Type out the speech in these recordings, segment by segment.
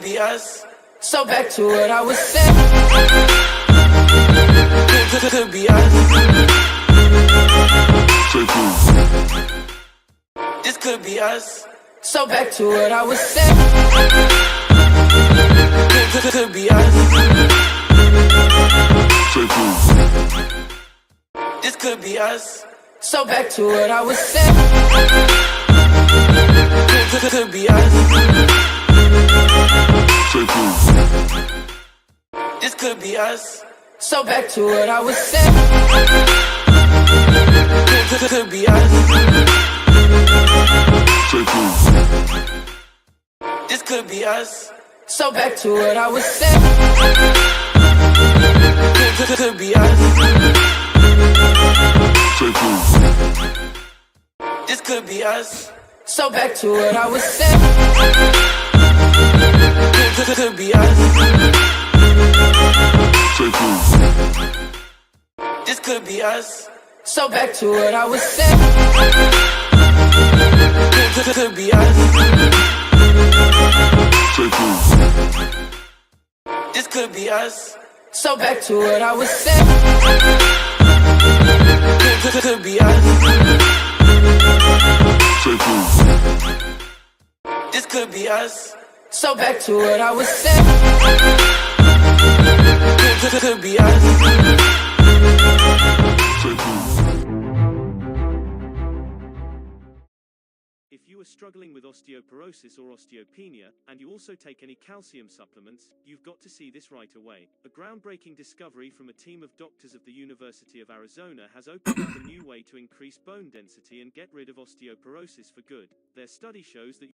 be us. So back to what I was saying. Could be us. This could be us. So back to what I was saying. Could be us. This could be us. So back to what I was saying. Could be us. This could be us. So back to what I was saying. Could be us. This could be us. So back to what I was saying. Could be us. This could be us. So back to what I was saying. Could be us. This could be us. So back to what I was saying. Could be us. This could be us. So back to what I was saying. Could be us. This could be us. So back to what I was saying. Could be us. If you are struggling with osteoporosis or osteopenia, and you also take any calcium supplements, you've got to see this right away. A groundbreaking discovery from a team of doctors of the University of Arizona has opened up a new way to increase bone density and get rid of osteoporosis for good. Their study shows that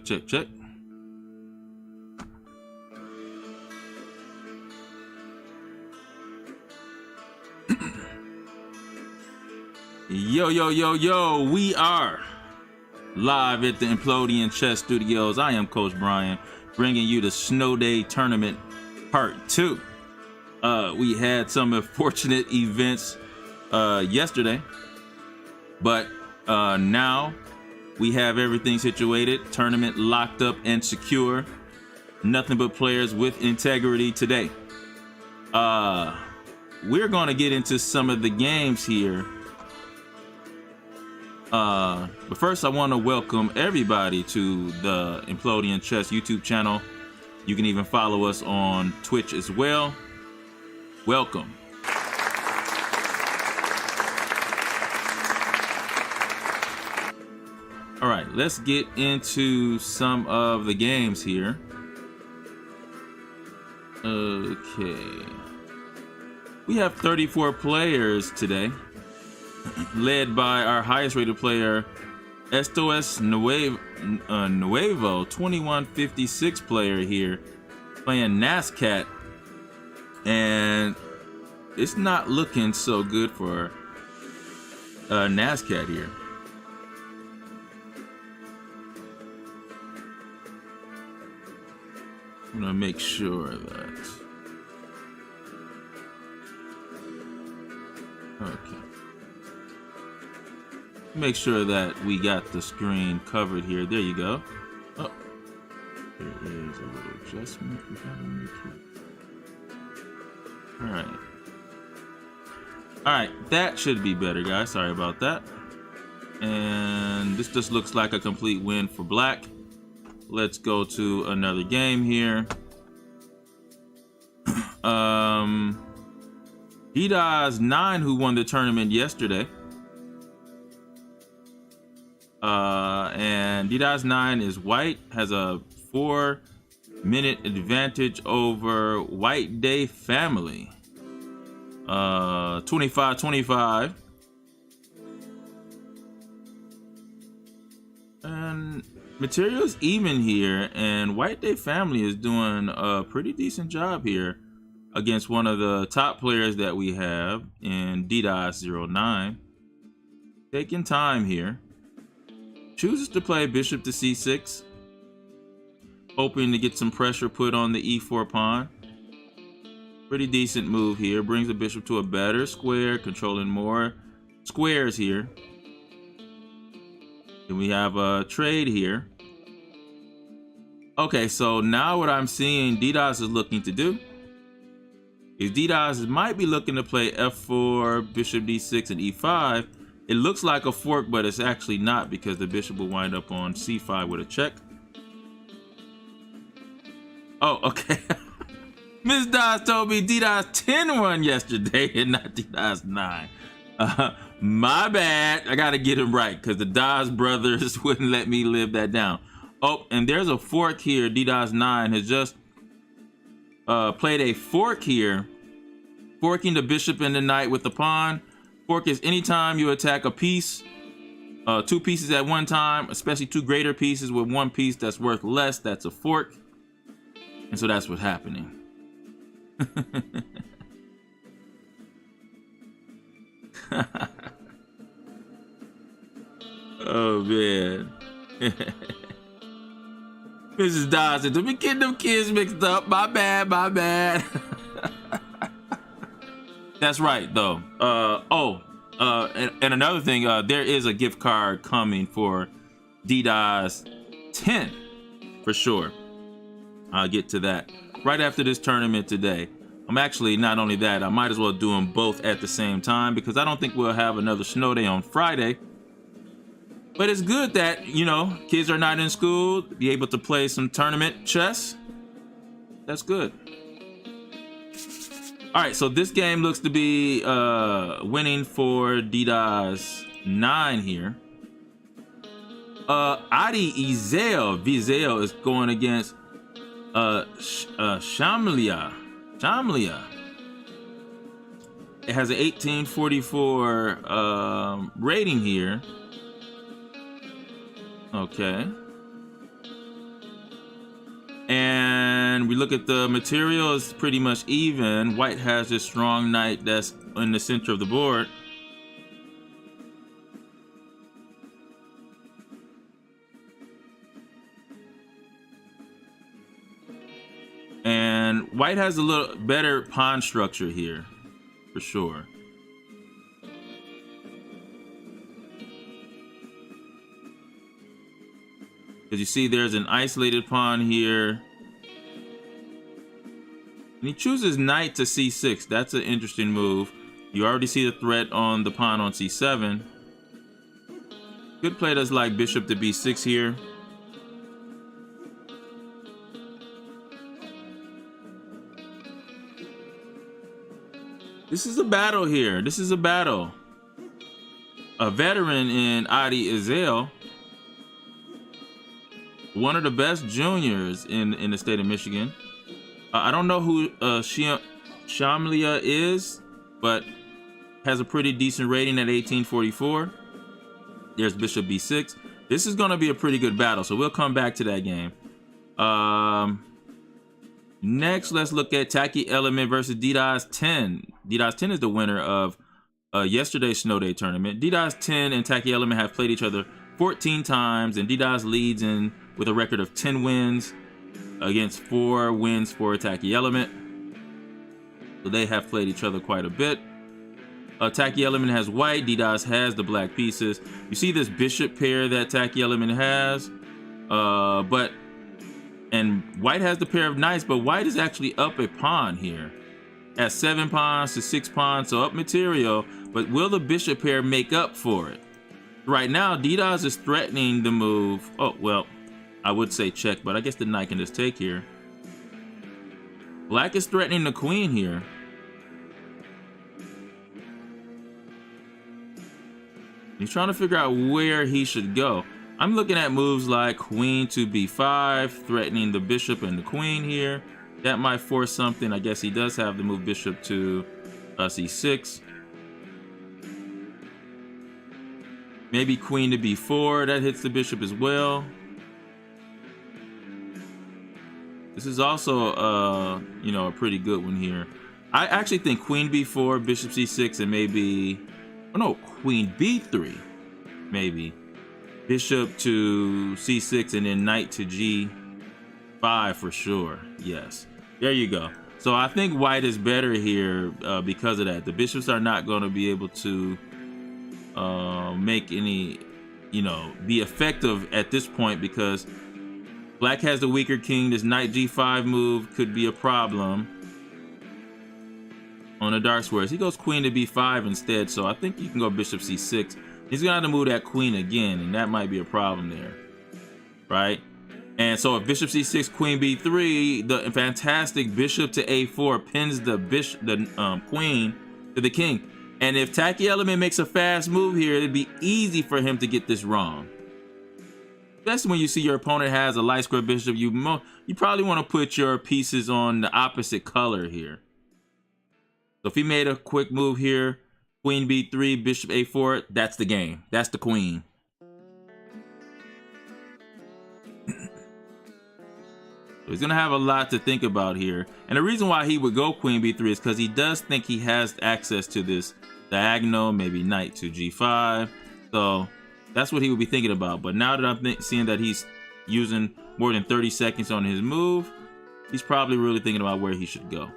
Check. Yo, we are live at the Implodian Chess Studios. I am Coach Bryan, bringing you the Snow Day Tournament Part 2. We had some unfortunate events yesterday, but now we have everything situated, tournament locked up and secure. Nothing but players with integrity today. We're going to get into some of the games here. But first, I want to welcome everybody to the Implodian Chess YouTube channel. You can even follow us on Twitch as well. Welcome. All right, let's get into some of the games here. Okay. We have 34 players today, led by our highest rated player, Estos Nuevo, 2156 player here, playing NASCAT, and it's not looking so good for NASCAT here. I'm gonna make sure that. Okay. Make sure that we got the screen covered here. There you go. Oh, there is a little adjustment we gotta make here. All right. All right, that should be better, guys. Sorry about that. And this just looks like a complete win for black. Let's go to another game here. DDoS 9, who won the tournament yesterday. And DDoS 9 is white, has a 4-minute advantage over White Day Family. 25-25. And material's even here, and White Day Family is doing a pretty decent job here against one of the top players that we have in DDoS09. Taking time here. Chooses to play bishop to c6, hoping to get some pressure put on the e4 pawn. Pretty decent move here. Brings the bishop to a better square, controlling more squares here. Then we have a trade here. Okay, so now what I'm seeing DDoS is looking to do is DDoS might be looking to play f4, bishop d6, and e5. It looks like a fork, but it's actually not, because the bishop will wind up on c5 with a check. Oh, okay. Miss DOS told me DDoS 10 won yesterday and not DDoS 9. My bad. I gotta get him right, because the DOS brothers wouldn't let me live that down. Oh, and there's a fork here. DDoS 9 has just played a fork here, forking the bishop and the knight with the pawn. Fork is anytime you attack a piece, two pieces at one time, especially two greater pieces with one piece that's worth less. That's a fork. And so that's what's happening. Oh man. Mrs. Dawson, don't be getting them kids mixed up. My bad, my bad. That's right, though. And another thing, there is a gift card coming for DDoS 10 for sure. I'll get to that right after this tournament today. I'm actually, not only that, I might as well do them both at the same time, because I don't think we'll have another snow day on Friday. But it's good that, you know, kids are not in school, be able to play some tournament chess. That's good. All right, so this game looks to be winning for DDoS 9 here. Adi Vizel is going against Shamlia. It has an 1844 rating here. Okay. And we look at the material, it's pretty much even. White has this strong knight that's in the center of the board. And And white has a little better pawn structure here, for sure. Because you see there's an isolated pawn here. And he chooses knight to c6. That's an interesting move. You already see the threat on the pawn on c7. Good play does like bishop to b6 here. This is a battle here. This is a battle. A veteran in Adi Izzel, one of the best juniors in the state of Michigan. I don't know who Shamlia is, but has a pretty decent rating at 1844. There's bishop b6. This is going to be a pretty good battle, so we'll come back to that game. Next, let's look at Taki Element versus DDoS 10. DDoS 10 is the winner of yesterday's Snow Day tournament. DDoS 10 and Taki Element have played each other 14 times, and DDoS leads in with a record of 10 wins against 4 wins for Taki Element. So they have played each other quite a bit. Taki Element has white, DDoS has the black pieces. You see this bishop pair that Taki Element has, and white has the pair of knights, but white is actually up a pawn here at 7 pawns to 6 pawns, so up material. But will the bishop pair make up for it? Right now, DDoS is threatening the move. Oh, well, I would say check, but I guess the knight can just take here. Black is threatening the queen here. He's trying to figure out where he should go. I'm looking at moves like queen to b5, threatening the bishop and the queen here. That might force something. I guess he does have the move bishop to c6. Maybe queen to b4. That hits the bishop as well. This is also, a pretty good one here. I actually think queen b4, bishop c6, and maybe, oh no, queen b3, maybe. Bishop to c6, and then knight to g5 for sure. Yes, there you go. So I think white is better here because of that. The bishops are not going to be able to make any, be effective at this point because black has the weaker king. This knight g5 move could be a problem on the dark squares. He goes queen to b5 instead, so I think you can go bishop c6. He's gonna have to move that queen again, and that might be a problem there, right? And so if bishop c6, queen b3, the fantastic bishop to a4 pins the queen to the king. And if Taki Element makes a fast move here, it'd be easy for him to get this wrong. Especially when you see your opponent has a light square bishop, you probably want to put your pieces on the opposite color here. So if he made a quick move here, queen b3, bishop a4, that's the game. That's the queen. So he's going to have a lot to think about here. And the reason why he would go queen b3 is because he does think he has access to this diagonal, maybe knight to g5. So that's what he would be thinking about. But now that I'm seeing that he's using more than 30 seconds on his move, he's probably really thinking about where he should go.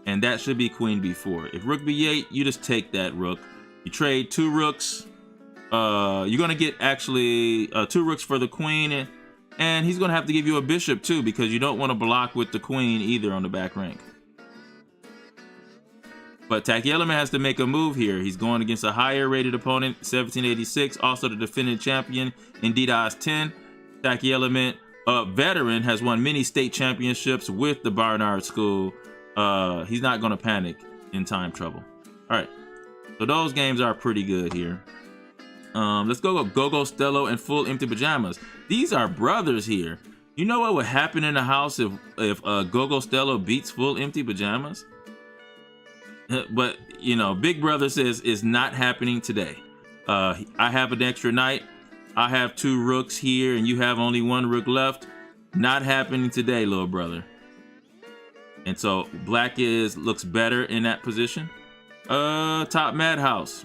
And that should be queen b4. If rook b8, you just take that rook. You trade 2 rooks. You're going to get actually 2 rooks for the queen. And he's going to have to give you a bishop too, because you don't want to block with the queen either on the back rank. But Taki Element has to make a move here. He's going against a higher rated opponent, 1786, also the defending champion in DDoS 10. Taki Element, a veteran, has won many state championships with the Barnard School. He's not going to panic in time trouble. All right, so those games are pretty good here. Let's go Gogo Stello and Full Empty Pajamas. These are brothers here. You know what would happen in the house if Gogo Stello beats Full Empty Pajamas? But Big Brother says it's not happening today. I have an extra knight. I have 2 rooks here, and you have only 1 rook left. Not happening today, little brother. And so black looks better in that position. Top Madhouse.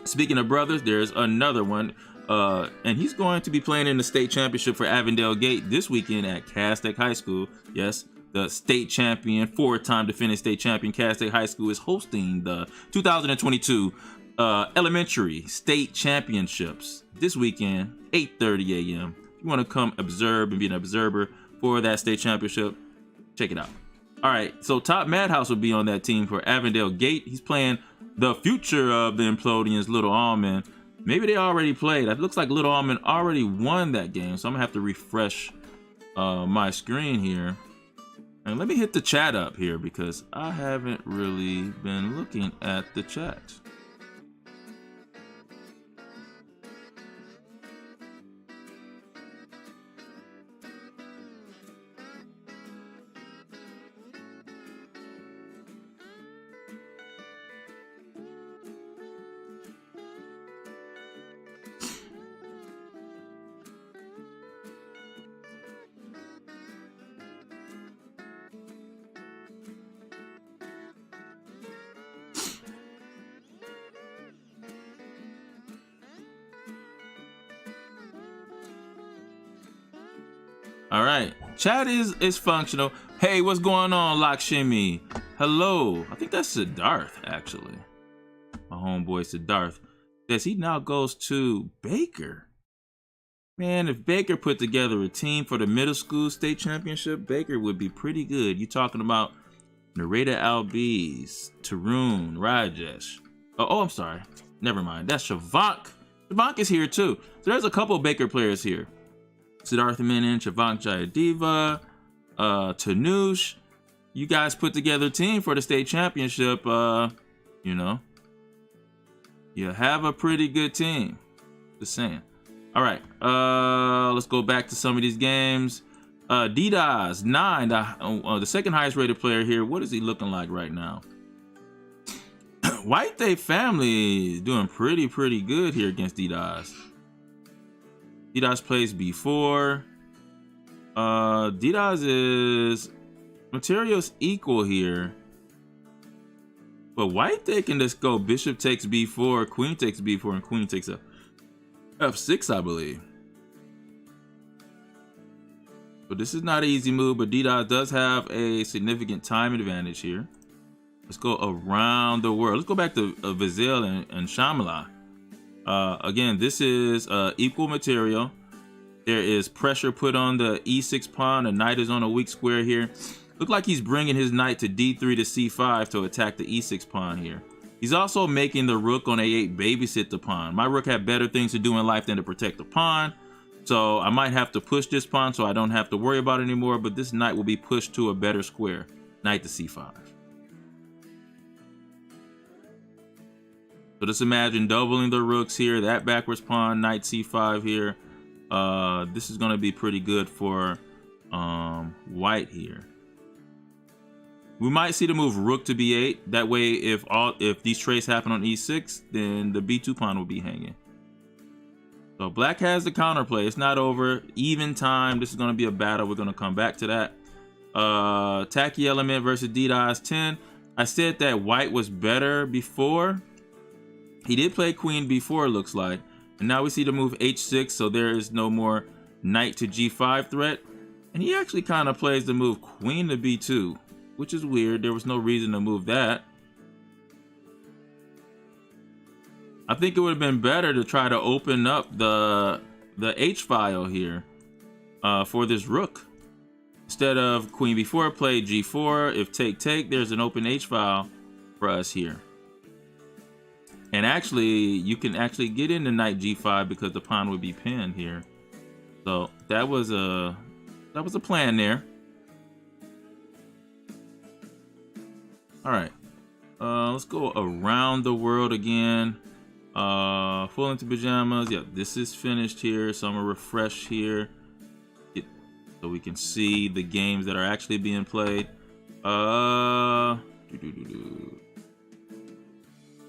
Speaking of brothers, there's another one. And he's going to be playing in the state championship for Avondale Gate this weekend at Castec High School. Yes, the state champion, 4-time defending state champion, Cass State High School is hosting the 2022 elementary state championships this weekend, 8:30 a.m. If you want to come observe and be an observer for that state championship, check it out. All right, so Top Madhouse will be on that team for Avondale Gate. He's playing the future of the Implodians, Little Almond. Maybe they already played. It looks like Little Almond already won that game, so I'm gonna have to refresh my screen here. And let me hit the chat up here because I haven't really been looking at the chat. All right, chat is functional. Hey, what's going on, Lakshmi? Hello. I think that's Siddharth, actually. My homeboy Siddharth says he now goes to Baker. Man, if Baker put together a team for the middle school state championship, Baker would be pretty good. You talking about Narita Albiz, Tarun, Rajesh. Oh, I'm sorry. Never mind. That's Shavank. Shavank is here too. So there's a couple of Baker players here. Siddharth Menon, Shavank Jayadeva, Tanush. You guys put together a team for the state championship. You know, you have a pretty good team. Just saying. All right, let's go back to some of these games. Didas 9, the second highest rated player here. What is he looking like right now? White Day family is doing pretty good here against Didas. Didas plays B4. Didas is materials equal here. But White Day can just go bishop takes B4, queen takes B4, and queen takes a F6, I believe. So this is not an easy move, but Didas does have a significant time advantage here. Let's go around the world. Let's go back to Vizil and Shamala. Again, this is equal material. There is pressure put on the E6 pawn. The knight is on a weak square here. Look like he's bringing his knight to D3 to C5 to attack the E6 pawn here. He's also making the rook on A8 babysit the pawn. My rook had better things to do in life than to protect the pawn. So I might have to push this pawn so I don't have to worry about it anymore. But this knight will be pushed to a better square. Knight to C5. So just imagine doubling the rooks here. That backwards pawn, knight C5 here. This is going to be pretty good for white here. We might see the move rook to B8. That way, if these traits happen on E6, then the B2 pawn will be hanging. So black has the counterplay. It's not over. Even time. This is going to be a battle. We're going to come back to that. Tacky element versus Didas 10. I said that white was better before. He did play queen B4, looks like. And now we see the move H6, so there is no more knight to G5 threat. And he actually kind of plays the move queen to B2, which is weird. There was no reason to move that. I think it would have been better to try to open up the H file here for this rook. Instead of queen B4, play G4. If take, there's an open H file for us here. And actually, you can actually get into knight G5 because the pawn would be pinned here. So that was a plan there. All right, let's go around the world again. Full into pajamas. Yeah, this is finished here. So I'm gonna refresh here so we can see the games that are actually being played.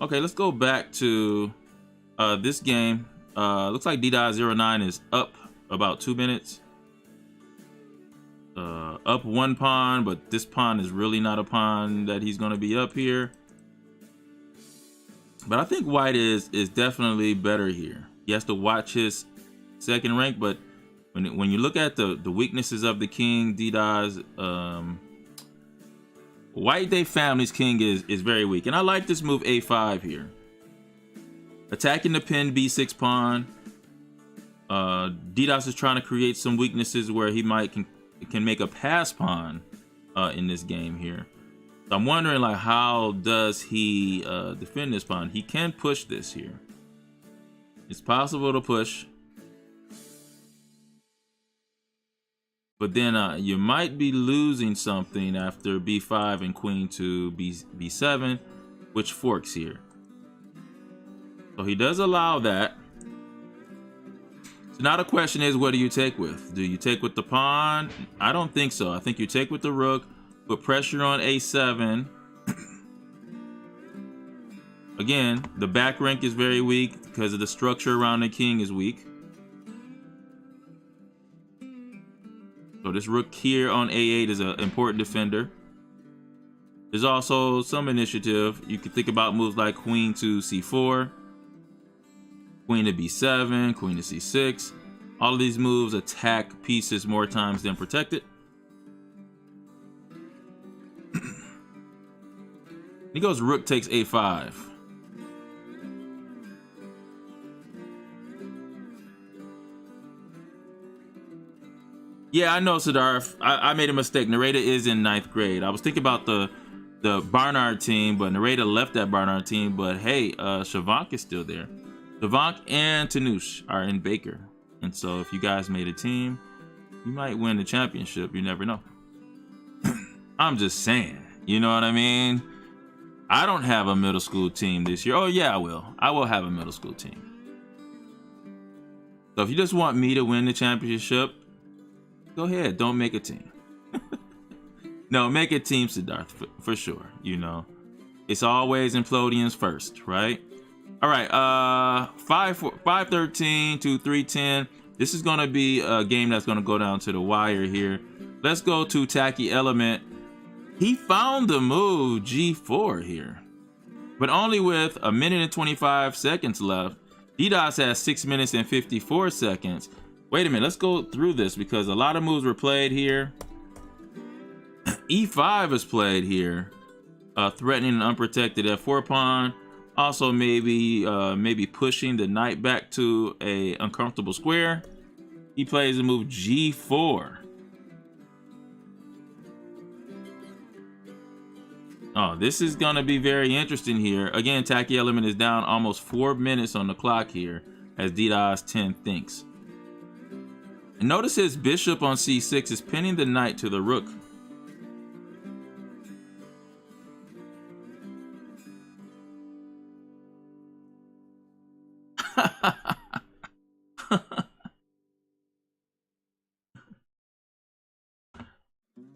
Okay, let's go back to this game. Looks like D.09 is up about 2 minutes. Up one pawn, but this pawn is really not a pawn that he's going to be up here. But I think white is definitely better here. He has to watch his second rank, but when you look at the weaknesses of the king, D.Daz White Day Family's king is very weak. And I like this move a5 here. Attacking the pin b6 pawn. DDoS is trying to create some weaknesses where he might can make a pass pawn in this game here. So I'm wondering, like, how does he defend this pawn? He can push this here. It's possible to push. But then you might be losing something after b5 and queen to b7, which forks here. So he does allow that. So now the question is, what do you take with? Do you take with the pawn? I don't think so. I think you take with the rook, put pressure on a7. Again, the back rank is very weak because of the structure around the king is weak. So this rook here on a8 is an important defender. There's also some initiative. You can think about moves like queen to c4, queen to b7, queen to c6. All of these moves attack pieces more times than protect it. He goes rook takes a5. Yeah, I know, Siddharth. I made a mistake. Nareda is in 9th grade. I was thinking about the Barnard team, but Nareda left that Barnard team. But hey, Shavank is still there. Shavank and Tanush are in Baker. And so if you guys made a team, you might win the championship. You never know. I'm just saying. You know what I mean? I don't have a middle school team this year. Oh, yeah, I will. I will have a middle school team. So if you just want me to win the championship, go ahead, don't make a team. No, make a team, Siddharth, for sure. You know, it's always implodians first, right? All right, 5-13 to 3-10. This is gonna be a game that's gonna go down to the wire here. Let's go to Tacky Element. He found the move G4 here, but only with 1 minute and 25 seconds left. DDoS has 6 minutes and 54 seconds. Wait a minute, let's go through this because a lot of moves were played here. E5 is played here, threatening an unprotected f4 pawn. Also maybe pushing the knight back to a uncomfortable square. He plays the move G4. Oh, this is gonna be very interesting here. Again, Tacky Element is down almost 4 minutes on the clock here as DDoS 10 thinks. And notice his bishop on c6 is pinning the knight to the rook.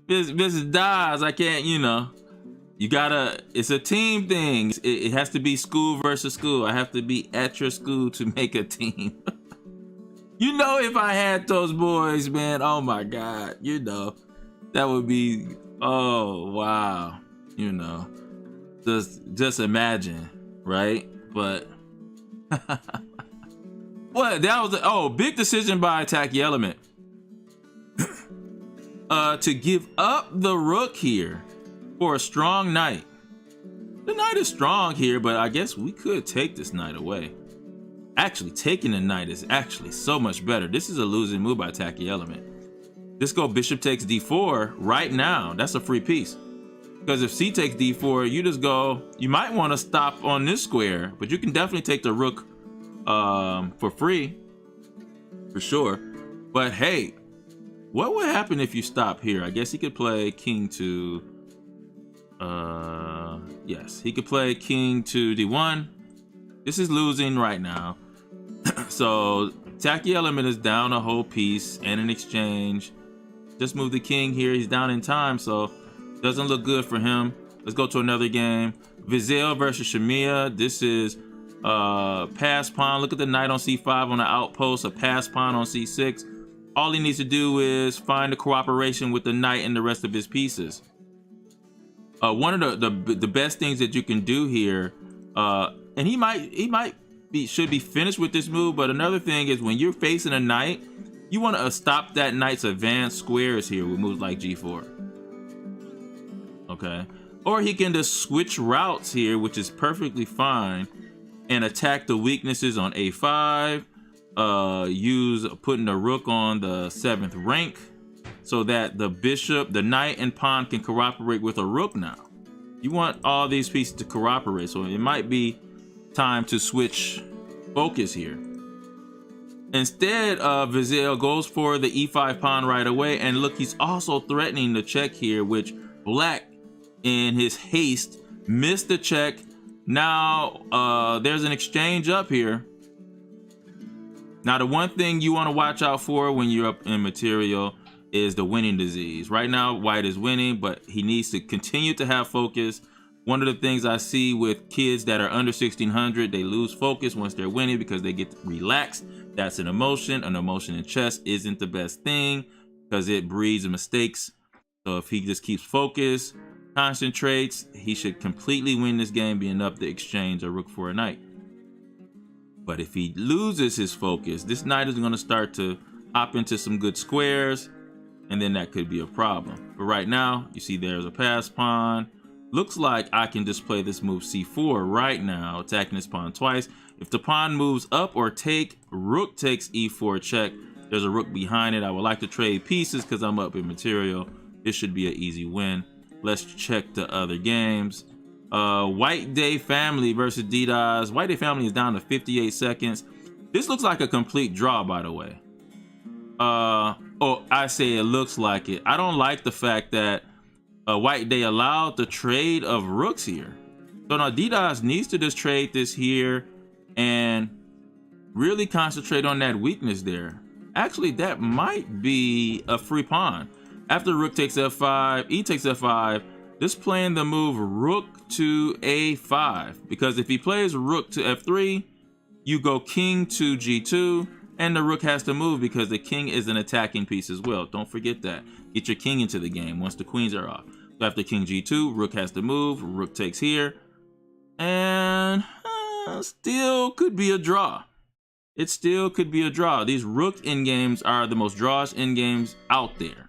Mrs. Dawes, I can't, you know, you gotta, it's a team thing. It has to be school versus school. I have to be at your school to make a team. You know, if I had those boys, man, oh my God, you know, that would be, oh, wow. You know, just imagine, right? But what, that was, oh, big decision by Tacky Element. To give up the rook here for a strong knight. The knight is strong here, but I guess we could take this knight away. Actually, taking the knight is actually so much better. This is a losing move by Tacky Element. Just go bishop takes d4 right now. That's a free piece. Because if c takes d4, you just go, you might want to stop on this square, but you can definitely take the rook for free, for sure. But hey, what would happen if you stop here? I guess he could play king to, yes, he could play king to d1. This is losing right now. So Tacky Element is down a whole piece and an exchange. Just move the king here. He's down in time, so doesn't look good for him. Let's go to another game. Vizel versus Shamiya. This is pass pawn. Look at the knight on c5 on the outpost, a pass pawn on c6. All he needs to do is find the cooperation with the knight and the rest of his pieces. One of the best things that you can do here, and he should be finished with this move, but another thing is when you're facing a knight, you want to stop that knight's advanced squares here with moves like g4. Okay, Or he can just switch routes here, which is perfectly fine, and attack the weaknesses on a5. Use putting the rook on the 7th rank so that the bishop, the knight, and pawn can cooperate with a rook now. You want all these pieces to cooperate, so it might be time to switch focus here. Instead, Vizil goes for the e5 pawn right away, and look, he's also threatening the check here, which black, in his haste, missed the check. Now, there's an exchange up here. Now, the one thing you want to watch out for when you're up in material is the winning disease. Right now, white is winning, but he needs to continue to have focus. One of the things I see with kids that are under 1600, they lose focus once they're winning because they get relaxed. That's an emotion. An emotion in chess isn't the best thing because it breeds mistakes. So if he just keeps focus, concentrates, he should completely win this game, being up the exchange a rook for a knight. But if he loses his focus, this knight is going to start to hop into some good squares, and then that could be a problem. But right now, you see there's a pass pawn. Looks like I can just play this move c4 right now, attacking this pawn twice. If the pawn moves up or take, rook takes e4 check. There's a rook behind it. I would like to trade pieces because I'm up in material. This should be an easy win. Let's check the other games. White Day Family versus DDoS. White Day Family is down to 58 seconds. This looks like a complete draw, by the way. Oh, I say it looks like it. I don't like the fact that White Day allowed the trade of rooks here. So now DDoS needs to just trade this here and really concentrate on that weakness there. Actually, that might be a free pawn. After rook takes f5, e takes f5, just playing the move rook to a5. Because if he plays rook to f3, you go king to g2, and the rook has to move because the king is an attacking piece as well. Don't forget that. Get your king into the game once the queens are off. So after king g2, rook has to move, rook takes here, and still could be a draw. It still could be a draw. These rook endgames are the most drawish endgames out there.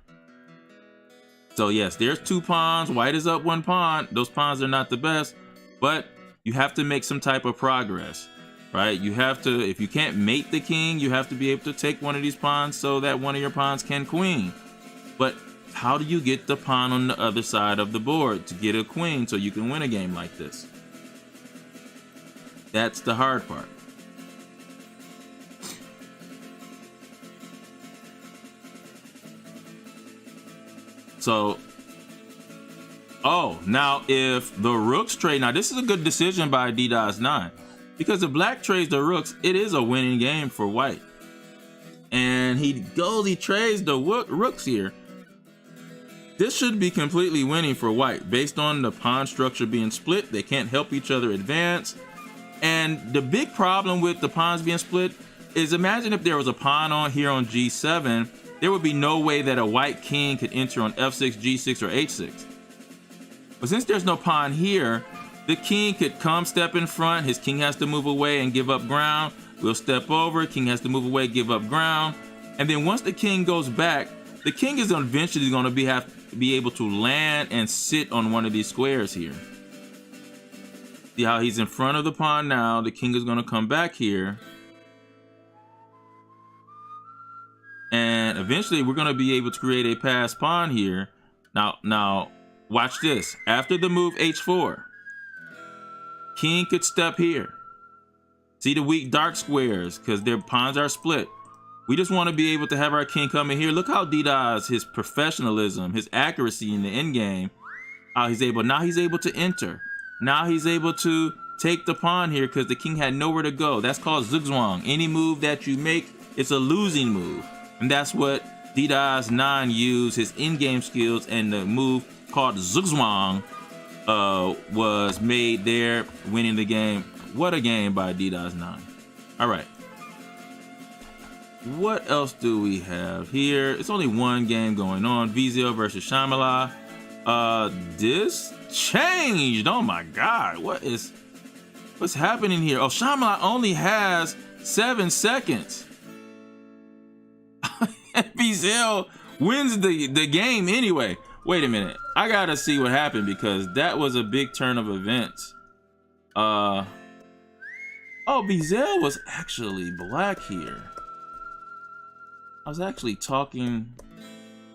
So yes, there's 2 pawns. White is up 1 pawn. Those pawns are not the best, but you have to make some type of progress, right? You have to, if you can't mate the king, you have to be able to take one of these pawns so that one of your pawns can queen. But how do you get the pawn on the other side of the board to get a queen so you can win a game like this? That's the hard part. So, oh, now if the rooks trade, now this is a good decision by DDoS 9, because if black trades the rooks, it is a winning game for white. And he trades the rooks here. This should be completely winning for white. Based on the pawn structure being split, they can't help each other advance. And the big problem with the pawns being split is, imagine if there was a pawn on here on g7, there would be no way that a white king could enter on f6, g6, or h6. But since there's no pawn here, the king could come step in front. His king has to move away and give up ground. We'll step over. King has to move away, give up ground. And then once the king goes back, the king is eventually going to have to be able to land and sit on one of these squares here. See how he's in front of the pawn now. The king is going to come back here. And eventually we're going to be able to create a pass pawn here. Now watch this. After the move h4, king could step here. See the weak dark squares because their pawns are split. We just want to be able to have our king come in here. Look how DDoS, his professionalism, his accuracy in the end game, how he's able to enter. Now he's able to take the pawn here because the king had nowhere to go. That's called zugzwang. Any move that you make, it's a losing move. And that's what DDoS 9 used his in-game skills, and the move called zugzwang was made there, winning the game. What a game by DDoS 9. All right. What else do we have here? It's only one game going on. Vizil versus Shamala. This changed. Oh my God. What's happening here? Oh, Shamala only has 7 seconds. Vizil wins the game anyway. Wait a minute. I gotta see what happened because that was a big turn of events. Oh, Bizel was actually black here. I was actually talking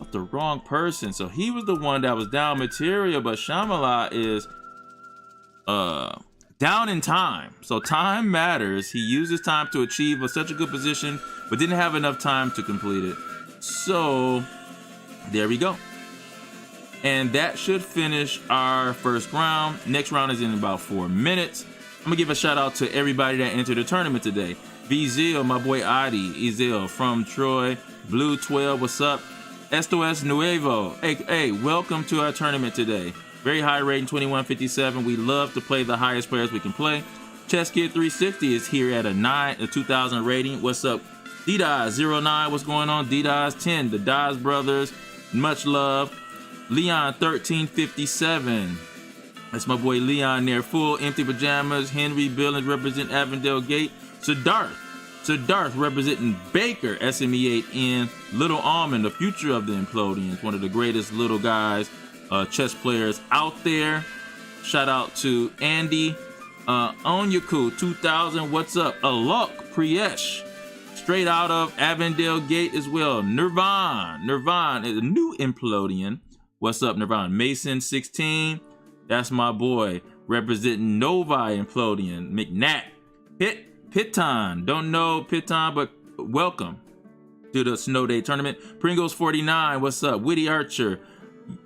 about the wrong person. So he was the one that was down material, but Shamala is down in time. So time matters. He uses time to achieve such a good position, but didn't have enough time to complete it. So there we go. And that should finish our first round. Next round is in about 4 minutes. I'm gonna give a shout out to everybody that entered the tournament today. Vzil, my boy Adi, Ezil from Troy, Blue 12, what's up? Esto Nuevo, hey, welcome to our tournament today. Very high rating, 2157. We love to play the highest players we can play. Chess Kid 360 is here at a 2000 rating. What's up? D-Dies09, what's going on? D-Dies10, the Dies brothers, much love. Leon 1357. That's my boy Leon there. Full empty pajamas. Henry Billings represent Avondale Gate. Siddharth representing Baker, SME 8N. Little Almond, the future of the Implodians. One of the greatest little guys, chess players out there. Shout out to Andy. Onyaku 2000, what's up? Alok Priyesh. Straight out of Avondale Gate as well. Nirvan is a new Implodian. What's up, Nirvan? Mason 16. That's my boy. Representing Novi Implodian. McNatt. Piton. Don't know Piton, but welcome to the Snow Day tournament. Pringles 49. What's up? Witty Archer.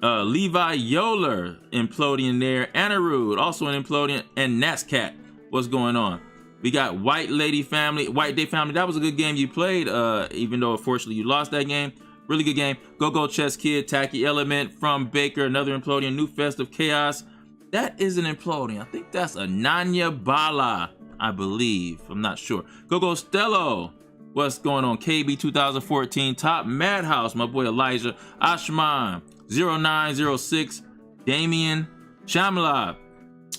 Levi Yoler. Implodian there. Anarud. Also an Implodian. And Nascat. What's going on? We got White Day Family. That was a good game you played, even though unfortunately you lost that game. Really good game. Go Chess Kid, Tacky Element from Baker, another Implodian, New Fest of Chaos. That is an Implodian. I think that's a Nanya Bala, I believe. I'm not sure. Go Stello. What's going on? KB 2014, Top Madhouse, my boy Elijah. Ashman 0906, Damian Shamla.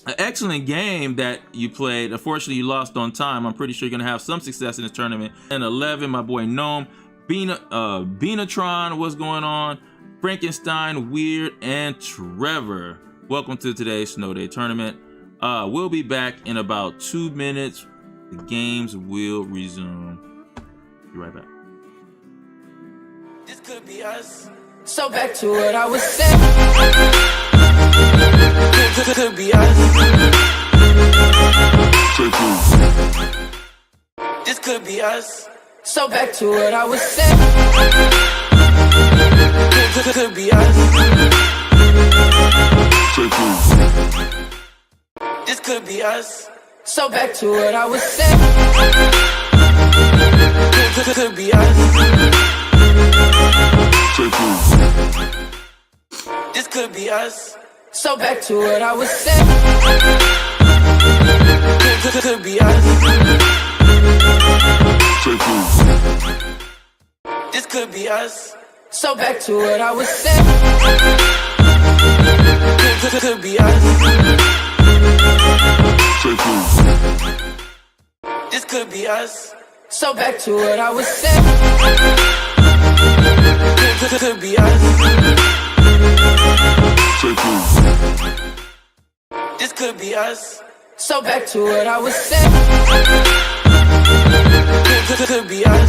An excellent game that you played. Unfortunately, you lost on time. I'm pretty sure you're going to have some success in this tournament. And 11, my boy Gnome. Benatron, what's going on? Frankenstein, Weird, and Trevor. Welcome to today's Snow Day tournament. We'll be back in about 2 minutes. The games will resume. Be right back. This could be us. So back to what I was saying. This could be us. This could be us. So back to what I was saying. This could be us. This could be us. So back to what I was saying. This could be us. This could be us. So back to what I was saying. This could be us. This could be us. So back to what I was saying. This could be us. This could be us. So back to what I was saying. This could be us. This could be us. So back to what I was saying. This could be us.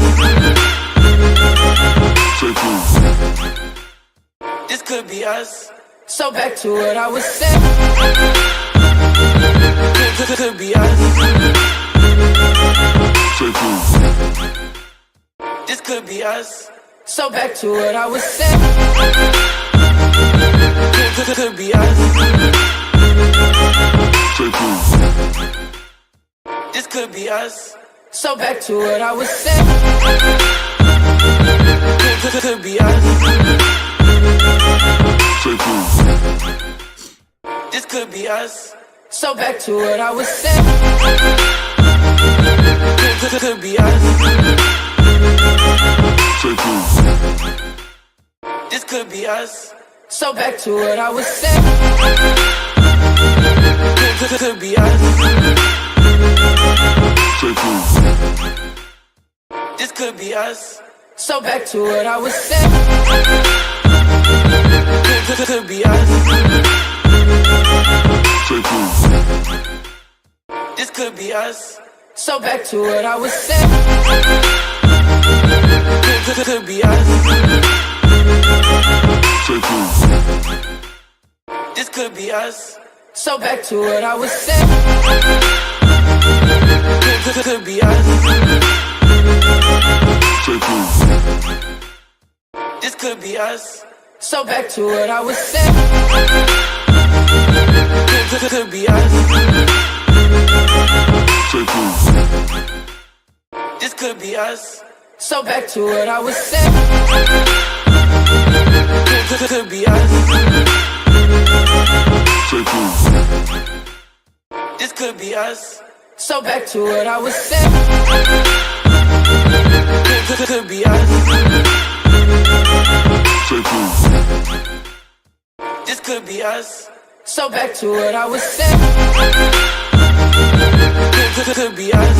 This could be us. So back to what I was saying. This could be us. This could be us. So back to what I was saying. This could be us. This could be us. So back to what I was saying. This could be us. This could be us. So back to what I was saying. This could be us. This could be us. So back to what I was saying. This could be us. This could be us. So back to what I was saying. Could be us. This could be us. So back to what I was saying. Could be us. This could be us. So back to what I was saying. Could be us. This could be us. So back to what I was saying. Could be us. This could be us. So back to what I was saying. Could be us. This could be us. So back to what I was saying. Could be us. This could be us. So back to what I was saying. Could be us.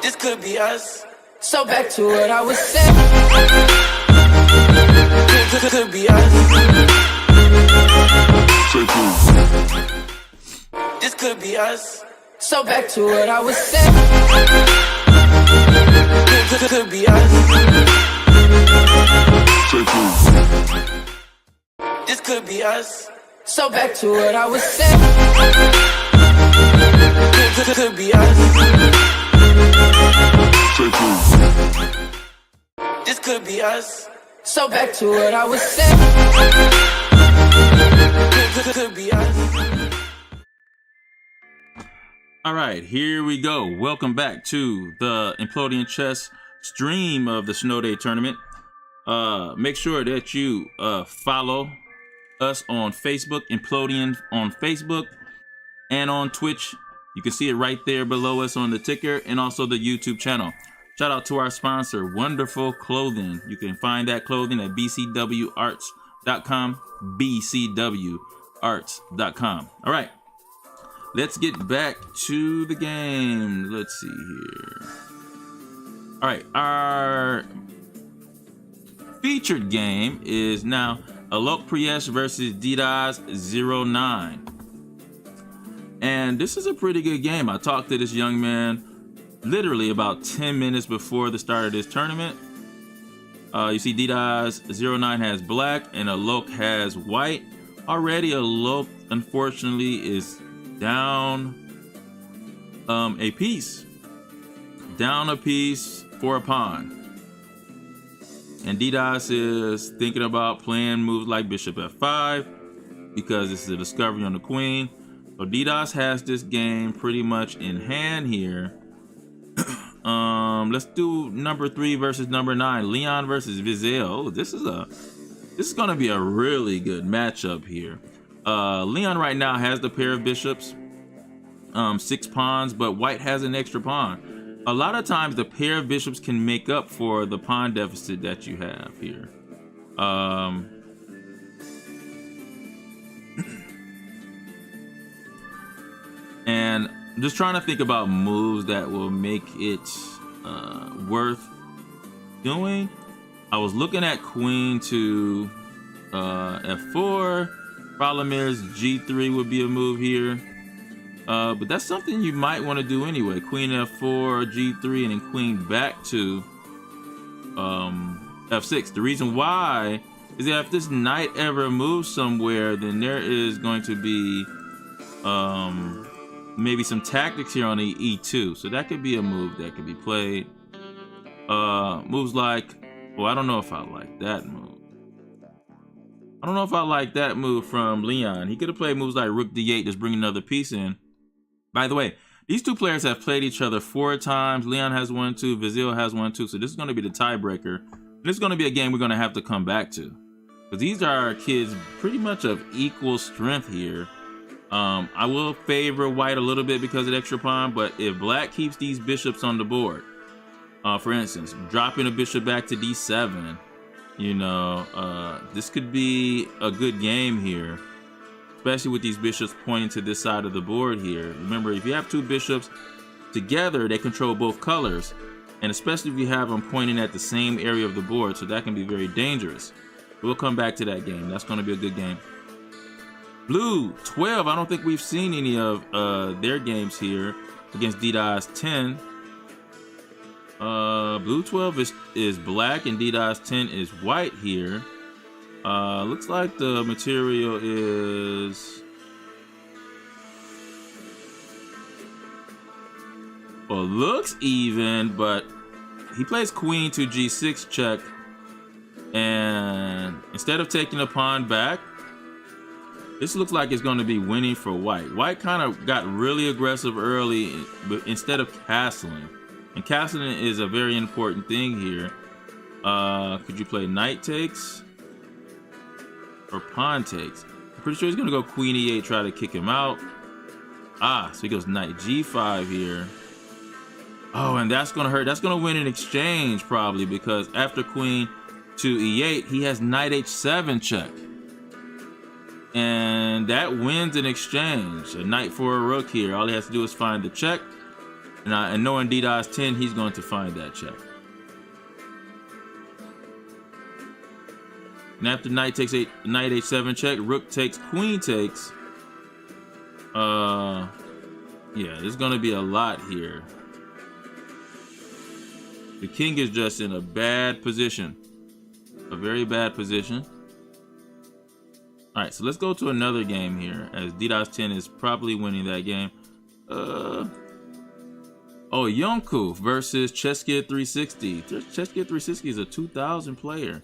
This could be us. So back to what I was saying. Could be us. This could be us. So back to what I was saying. Could be us. This could be us. So back to what I was saying. Could be us. This could be us. So back to what I was saying. Could be us. All right, here we go. Welcome back to the Implodian Chess stream of the Snow Day tournament. Make sure that you follow us on Facebook, Implodian on Facebook, and on Twitch. You can see it right there below us on the ticker, and also the YouTube channel. Shout out to our sponsor, Wonderful Clothing. You can find that clothing at bcwarts.com, bcwarts.com. All right, let's get back to the game. Let's see here. All right, our featured game is now Alok Priyesh versus Didas09. And this is a pretty good game. I talked to this young man literally about 10 minutes before the start of this tournament. You see Didas09 has black and Alok has white. Already Alok, unfortunately, is down a piece. Down a piece for a pawn. And Didas is thinking about playing moves like Bishop F5 because this is a discovery on the queen. So Didas has this game pretty much in hand here. Let's do number 3 versus number 9. Leon versus Vizel. Oh, this is gonna be a really good matchup here. Leon right now has the pair of bishops, 6 pawns, but white has an extra pawn. A lot of times the pair of bishops can make up for the pawn deficit that you have here. And I'm just trying to think about moves that will make it worth doing. I was looking at queen to F4. Problem is G3 would be a move here. But that's something you might want to do anyway. Queen F4, G3, and then queen back to F6. The reason why is that if this knight ever moves somewhere, then there is going to be maybe some tactics here on the E2. So that could be a move that could be played. Moves like, well, I don't know if I like that move. I don't know if I like that move from Leon. He could have played moves like Rook D8, just bring another piece in. By the way, these two players have played each other 4 times. Leon has 1, 2. Vizel has 1, 2. So this is going to be the tiebreaker. This is going to be a game we're going to have to come back to. Because these are kids pretty much of equal strength here. I will favor white a little bit because of the extra pawn. But if black keeps these bishops on the board, for instance, dropping a bishop back to D7, you know, this could be a good game here. Especially with these bishops pointing to this side of the board here. Remember, if you have 2 bishops together, they control both colors. and especially if you have them pointing at the same area of the board, so that can be very dangerous. We'll come back to that game. That's going to be a good game. Blue 12. I don't think we've seen any of their games here against D-Dot's 10. Blue 12 is black and D-Dot's 10 is white here. Looks like the material is, well, looks even, but he plays queen to G6 check, and instead of taking a pawn back, this looks like it's going to be winning for white. White kind of got really aggressive early, but instead of castling. And castling is a very important thing here. Could you play knight takes or pawn takes? I'm pretty sure he's going to go queen e8, try to kick him out. So he goes knight g5 here. Oh, and that's going to hurt. That's going to win an exchange probably, because after queen to e8, he has knight h7 check. And that wins an exchange. A knight for a rook here. All he has to do is find the check. And knowing D-Dot's 10, he's going to find that check. And after knight takes knight h7 check, rook takes, queen takes. Yeah, there's going to be a lot here. The king is just in a bad position. A very bad position. All right, so let's go to another game here, as D-Dot's 10 is probably winning that game. Oh, Yonku versus Chesskid 360. Chesskid 360 is a 2000 player.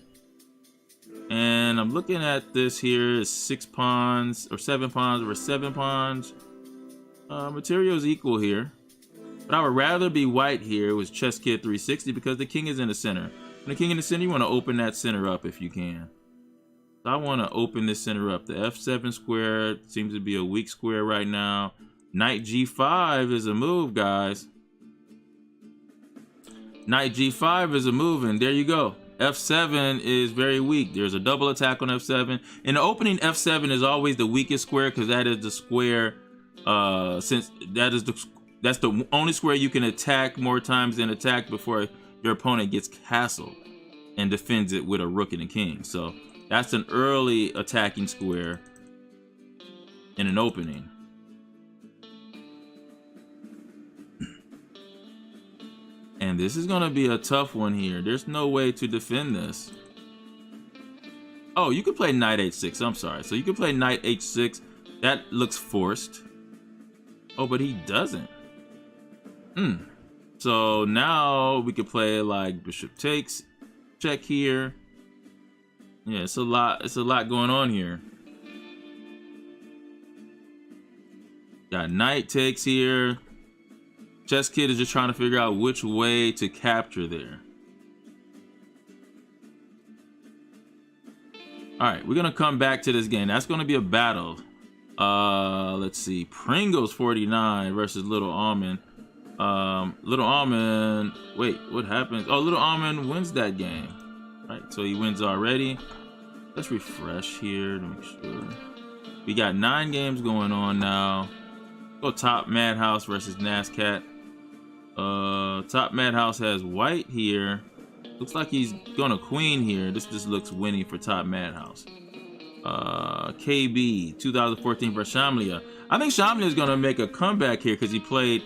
And I'm looking at this here is 6 pawns or 7 pawns over 7 pawns. Material is equal here. But I would rather be white here with Chesskid 360 because the king is in the center. When the king in the center, you want to open that center up if you can. So I want to open this center up. The f7 square seems to be a weak square right now. Knight g5 is a move, guys. Knight g5 is a move, and there you go. f7 is very weak. There's a double attack on f7. In the opening, f7 is always the weakest square because that is the square, since that's the only square you can attack more times than attack before your opponent gets castled and defends it with a rook and a king. So that's an early attacking square in an opening. And this is going to be a tough one here. There's no way to defend this. Oh, you could play knight h6. I'm sorry. So you could play knight h6. That looks forced. Oh, but he doesn't. So now we could play like bishop takes, check here. Yeah, it's a lot going on here. Got knight takes here. Chess Kid is just trying to figure out which way to capture there. All right, we're gonna come back to this game. That's gonna be a battle. Let's see, Pringles 49 versus Little Almond. Little Almond, wait, what happens? Oh, Little Almond wins that game. All right, so he wins already. Let's refresh here to make sure. We got 9 games going on now. Go Top Madhouse versus Nascat. Top Madhouse has white here. Looks like he's gonna queen here. This just looks winning for Top Madhouse. KB 2014 versus Shamlia. I think Shamlia is gonna make a comeback here because he played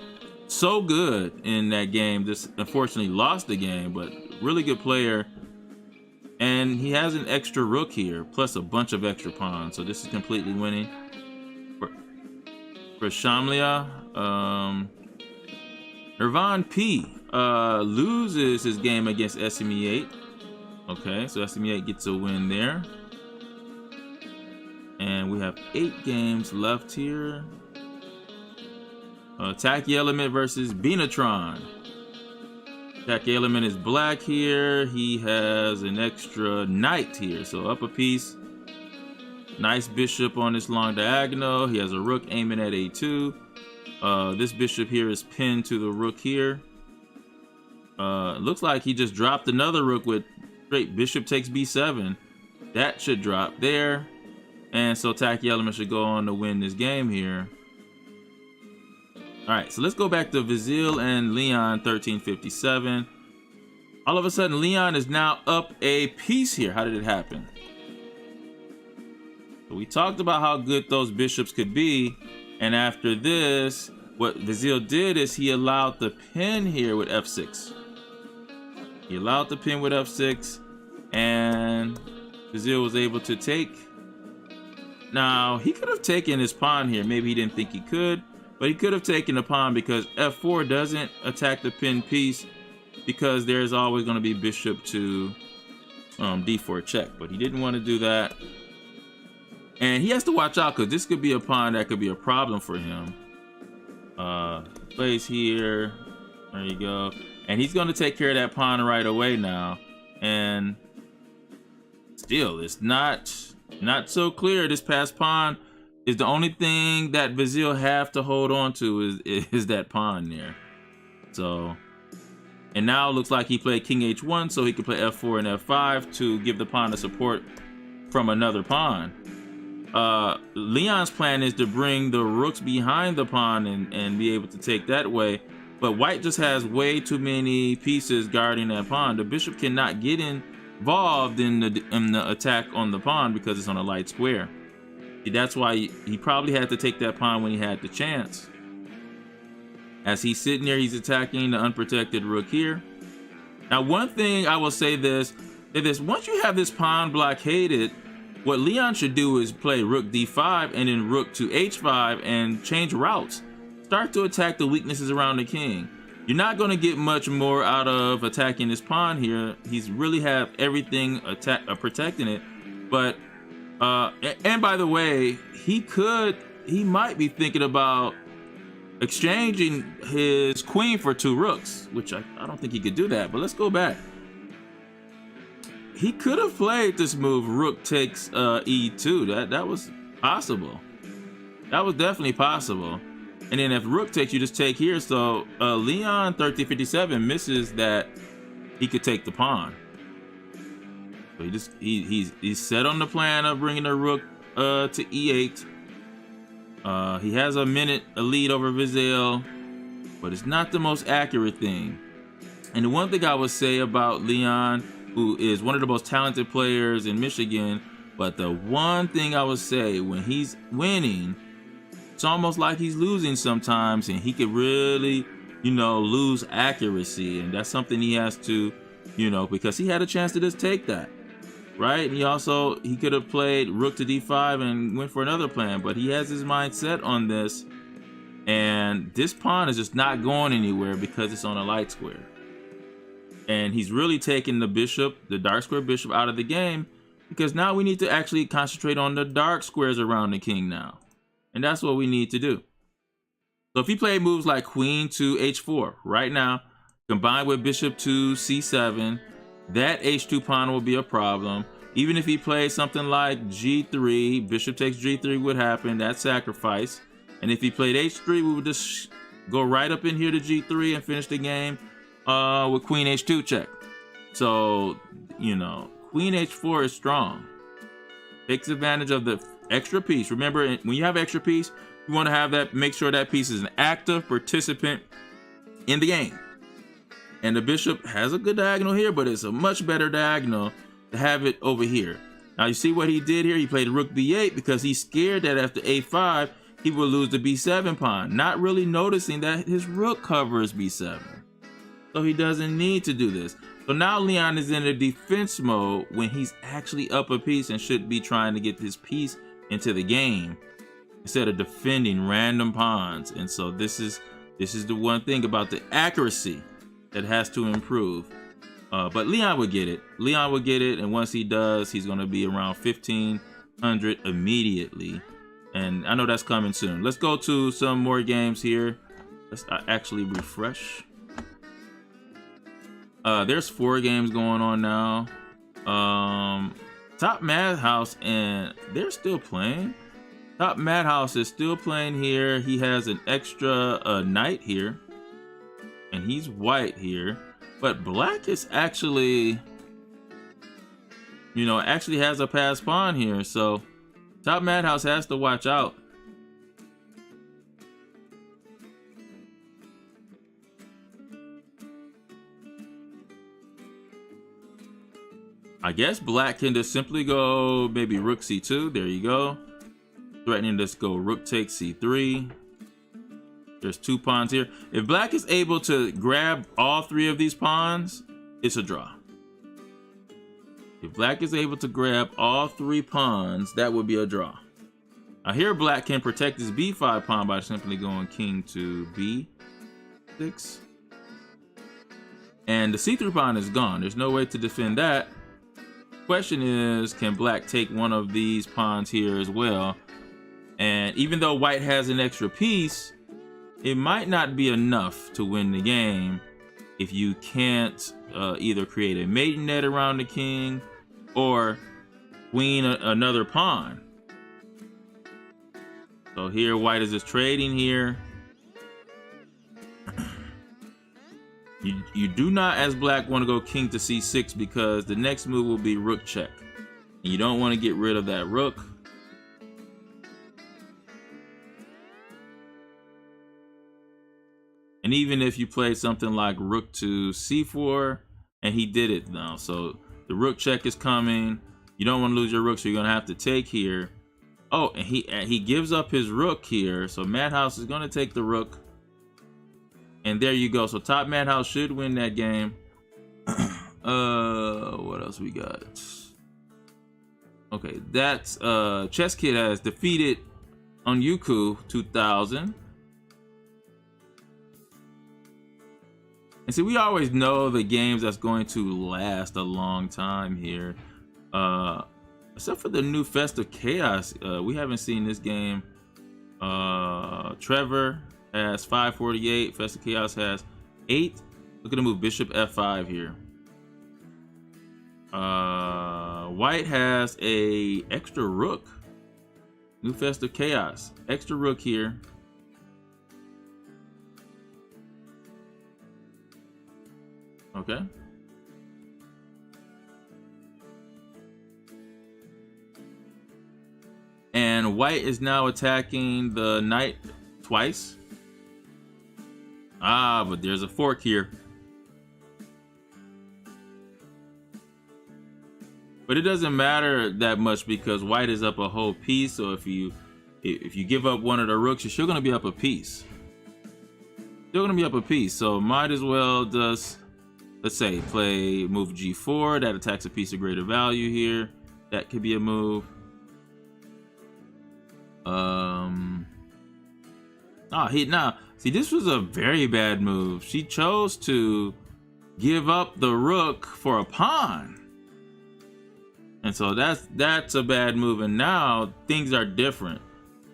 so good in that game. Just unfortunately lost the game, but really good player. And he has an extra rook here, plus a bunch of extra pawns. So this is completely winning for Shamlia. Irvan P loses his game against SME8. Okay, so SME8 gets a win there. And we have 8 games left here. Tacky Element versus Benatron. Tacky Element is black here. He has an extra knight here, so up a piece. Nice bishop on this long diagonal. He has a rook aiming at a2. This bishop here is pinned to the rook here. Looks like he just dropped another rook with straight bishop takes b7. That should drop there. And so Tacky Element should go on to win this game here. All right, so let's go back to Vazil and Leon 1357. All of a sudden, Leon is now up a piece here. How did it happen? So we talked about how good those bishops could be. And after this, what Vizil did is he allowed the pin here with f6. He allowed the pin with f6. And Vizil was able to take. Now, he could have taken his pawn here. Maybe he didn't think he could. But he could have taken the pawn because f4 doesn't attack the pin piece. Because there's always going to be bishop to d4 check. But he didn't want to do that. And he has to watch out because this could be a pawn that could be a problem for him. Plays here. There you go. And he's going to take care of that pawn right away now. And still, it's not so clear. This passed pawn is the only thing that Vizil have to hold on to is that pawn there. So... And now it looks like he played king h1, so he can play f4 and f5 to give the pawn a support from another pawn. Leon's plan is to bring the rooks behind the pawn and be able to take that way. But white just has way too many pieces guarding that pawn. The bishop cannot get involved in the attack on the pawn because it's on a light square. That's why he probably had to take that pawn when he had the chance. As he's sitting there, he's attacking the unprotected rook here. Now, one thing I will say is once you have this pawn blockaded, what Leon should do is play rook d5 and then rook to h5 and change routes. Start to attack the weaknesses around the king. You're not going to get much more out of attacking this pawn here. He's really have everything protecting it. But, and by the way, he might be thinking about exchanging his queen for 2 rooks, which I don't think he could do that, but let's go back. He could have played this move, rook takes e2. That was possible. That was definitely possible. And then if rook takes, you just take here. So Leon 1357 misses that he could take the pawn. So he's set on the plan of bringing the rook to e8. He has a lead over Vizil, but it's not the most accurate thing. And the one thing I would say about Leon, who is one of the most talented players in Michigan, but the one thing I would say, when he's winning, it's almost like he's losing sometimes, and he could really, lose accuracy. And that's something he has to, because he had a chance to just take that. Right? And he could have played rook to d5 and went for another plan, but he has his mind set on this. And this pawn is just not going anywhere because it's on a light square. And he's really taking the bishop, the dark square bishop, out of the game, because now we need to actually concentrate on the dark squares around the king now. And that's what we need to do. So if he played moves like queen to h4 right now, combined with bishop to c7, that h2 pawn will be a problem. Even if he plays something like g3, bishop takes g3 would happen, that sacrifice. And if he played h3, we would just go right up in here to g3 and finish the game with queen h2 check. So, queen h4 is strong. Takes advantage of the extra piece. Remember, when you have extra piece, you want to have that, make sure that piece is an active participant in the game. And the bishop has a good diagonal here, but it's a much better diagonal to have it over here. Now you see what he did here? He played rook b8 because he's scared that after a5, he will lose the b7 pawn, not really noticing that his rook covers b7. So he doesn't need to do this. So now Leon is in a defense mode when he's actually up a piece and should be trying to get this piece into the game instead of defending random pawns. And so this is the one thing about the accuracy that has to improve. But Leon would get it. Leon would get it, and once he does, he's going to be around 1500 immediately. And I know that's coming soon. Let's go to some more games here. Let's actually refresh. There's 4 games going on now. Top Madhouse, and they're still playing. Top Madhouse is still playing here. He has an extra knight here. And he's white here, but black is actually, actually has a passed pawn here. So Top Madhouse has to watch out. I guess black can just simply go maybe rook c2. There you go. Threatening to go rook takes c3. There's 2 pawns here. If black is able to grab all 3 of these pawns, it's a draw. If black is able to grab all 3 pawns, that would be a draw. Now here black can protect his b5 pawn by simply going king to b6. And the c3 pawn is gone. There's no way to defend that. Question is, can black take one of these pawns here as well? And even though white has an extra piece, it might not be enough to win the game if you can't either create a maiden net around the king or queen another pawn. So here white is just trading here. You do not, as black, want to go king to c6 because the next move will be rook check. And you don't want to get rid of that rook. And even if you play something like rook to c4, and he did it now. So the rook check is coming. You don't want to lose your rook, so you're going to have to take here. Oh, and he gives up his rook here. So Madhouse is going to take the rook. And there you go. So top Madhouse should win that game. What else we got? Okay, that's Chess Kid has defeated Onyuku 2000. And see, we always know the games that's going to last a long time here. Except for the new Festive Chaos. We haven't seen this game. Trevor has 548. Festive Chaos has 8. Look at the move, bishop f5 here. White has a extra rook. New Festive Chaos. Extra rook here. Okay. And white is now attacking the knight twice. Ah, but there's a fork here. But it doesn't matter that much because white is up a whole piece. So if you give up one of the rooks, you're still going to be up a piece. Still going to be up a piece. So might as well just, let's say, play move g4. That attacks a piece of greater value here. That could be a move. See, this was a very bad move. She chose to give up the rook for a pawn. And so that's a bad move. And now things are different.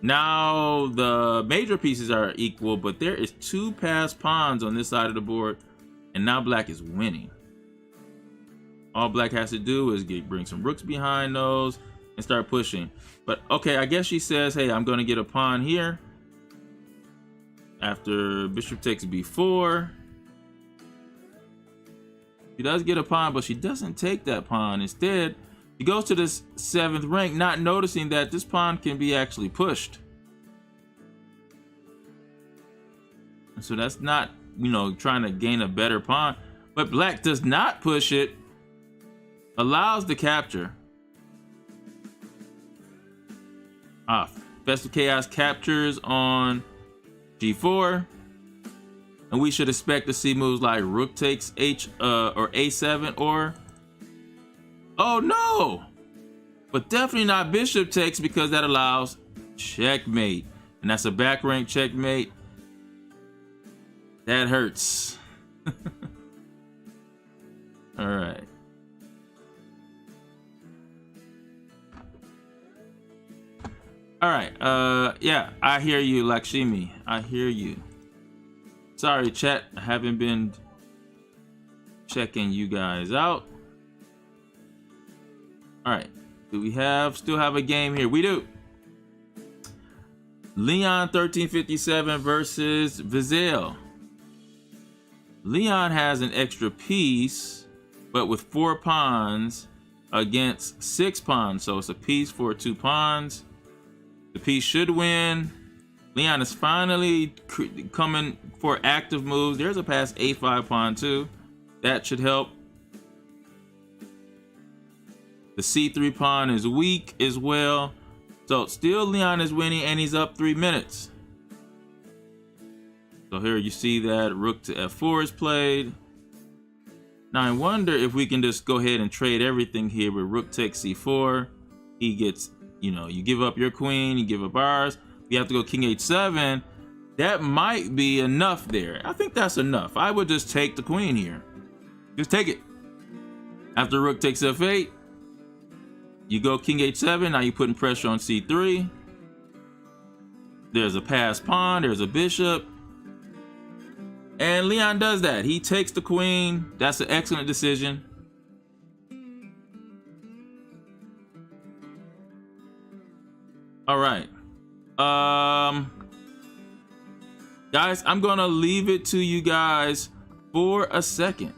Now the major pieces are equal, but there is 2 passed pawns on this side of the board. And now black is winning. All black has to do is bring some rooks behind those and start pushing. But okay, I guess she says, hey, I'm going to get a pawn here. After bishop takes b4. She does get a pawn, but she doesn't take that pawn. Instead, she goes to this 7th rank, not noticing that this pawn can be actually pushed. And so that's not, trying to gain a better pawn. But black does not push it. Allows the capture. Festive Chaos captures on g4. And we should expect to see moves like rook takes or a7 or... Oh no! But definitely not bishop takes because that allows checkmate. And that's a back rank checkmate. That hurts. All right. All right. Yeah, I hear you, Lakshmi. I hear you. Sorry, chat. I haven't been checking you guys out. All right. Do we still have a game here? We do. Leon 1357 versus Vizel. Leon has an extra piece, but with 4 pawns against 6 pawns. So it's a piece for 2 pawns. The piece should win. Leon is finally coming for active moves. There's a pass a5 pawn too. That should help. The c3 pawn is weak as well. So still Leon is winning, and he's up 3 minutes. So here you see that rook to f4 is played. Now I wonder if we can just go ahead and trade everything here with rook takes c4. He gets, you know, you give up your queen, you give up ours. We have to go king h7. That might be enough there. I think that's enough. I would just take the queen here. Just take it. After rook takes f8, you go king h7. Now you're putting pressure on c3. There's a passed pawn. There's a bishop. And Leon does that. He takes the queen. That's an excellent decision. All right. Guys, I'm gonna leave it to you guys for a second.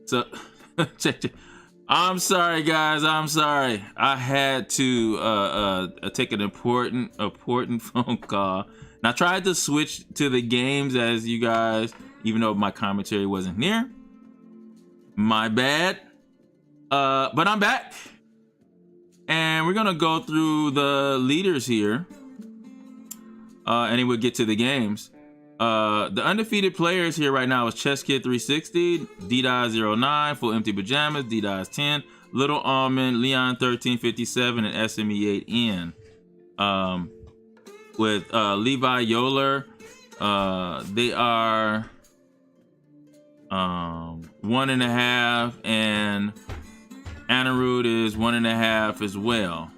So, I'm sorry, guys. I'm sorry. I had to take an important phone call. And I tried to switch to the games as you guys, even though my commentary wasn't near. My bad. But I'm back. And we're going to go through the leaders here. And then we'll get to the games. The undefeated players here right now is Chess Kid 360, D-Dot09, Full Empty Pajamas, D-Dot 10, Little Almond, Leon 1357, and SME 8N. With Levi Yoler, they are 1.5, and Anirudh is 1.5 as well.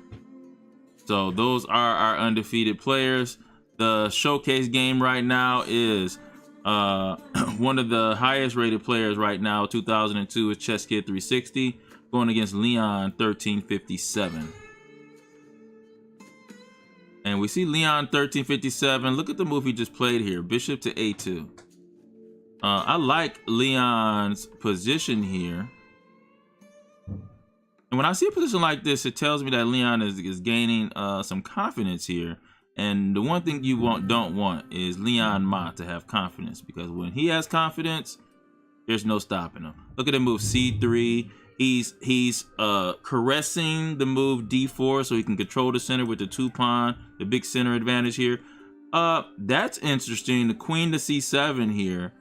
So those are our undefeated players. The showcase game right now is one of the highest rated players right now, 2002, is Chess Kid 360, going against Leon 1357. And we see Leon 1357. Look at the move he just played here, Bishop to A2. I like Leon's position here. And when I see a position like this, it tells me that Leon is gaining some confidence here. And the one thing you don't want is Leon Ma to have confidence, because when he has confidence, there's no stopping him. Look at the move C3. He's caressing the move D4 so he can control the center with the 2-pawn, the big center advantage here. That's interesting. The queen to C7 here.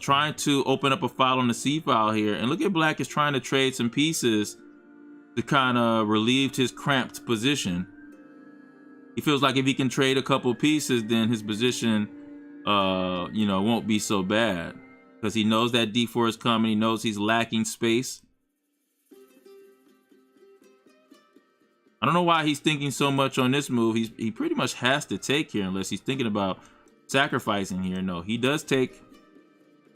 Trying to open up a file on the C file here. And look at Black is trying to trade some pieces to kind of relieve his cramped position. He feels like if he can trade a couple pieces, then his position, won't be so bad. Because he knows that D4 is coming. He knows he's lacking space. I don't know why he's thinking so much on this move. He pretty much has to take here unless he's thinking about sacrificing here. No, he does take.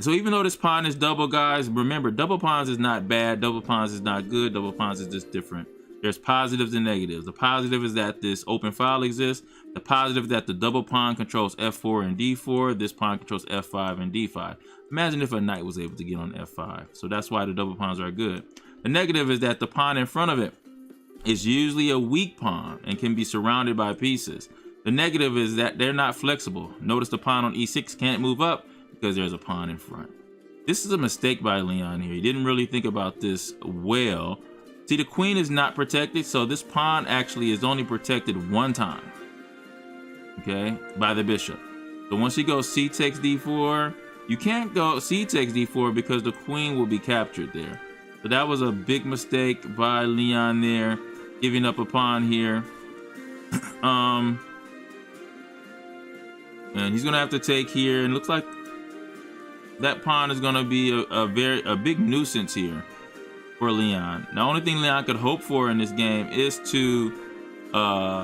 So even though this pawn is double, guys, remember, double pawns is not bad. Double pawns is not good. Double pawns is just different. There's positives and negatives. The positive is that this open file exists. The positive is that the double pawn controls F4 and D4. This pawn controls F5 and D5. Imagine if a knight was able to get on F5. So that's why the double pawns are good. The negative is that the pawn in front of it is usually a weak pawn and can be surrounded by pieces. The negative is that they're not flexible. Notice the pawn on E6 can't move up because there's a pawn in front. This is a mistake by Leon here. He didn't really think about this well. See, the queen is not protected, so this pawn actually is only protected one time, okay, by the bishop. So once you go C takes D4, you can't go C takes D4 because the queen will be captured there. So that was a big mistake by Leon there, giving up a pawn here. And he's gonna have to take here, and looks like that pawn is gonna be a big nuisance here for Leon. The only thing Leon could hope for in this game is to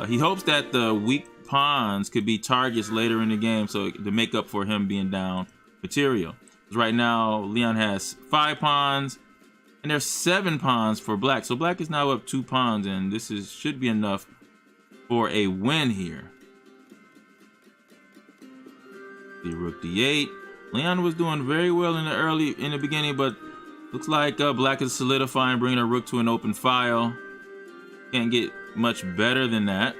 he hopes that the weak pawns could be targets later in the game, so to make up for him being down material. Because right now Leon has 5 pawns and there's 7 pawns for Black, so Black is now up 2 pawns, and this should be enough for a win here. The rook D8. Leon was doing very well in the beginning, but looks like Black is solidifying, bringing a rook to an open file. Can't get much better than that.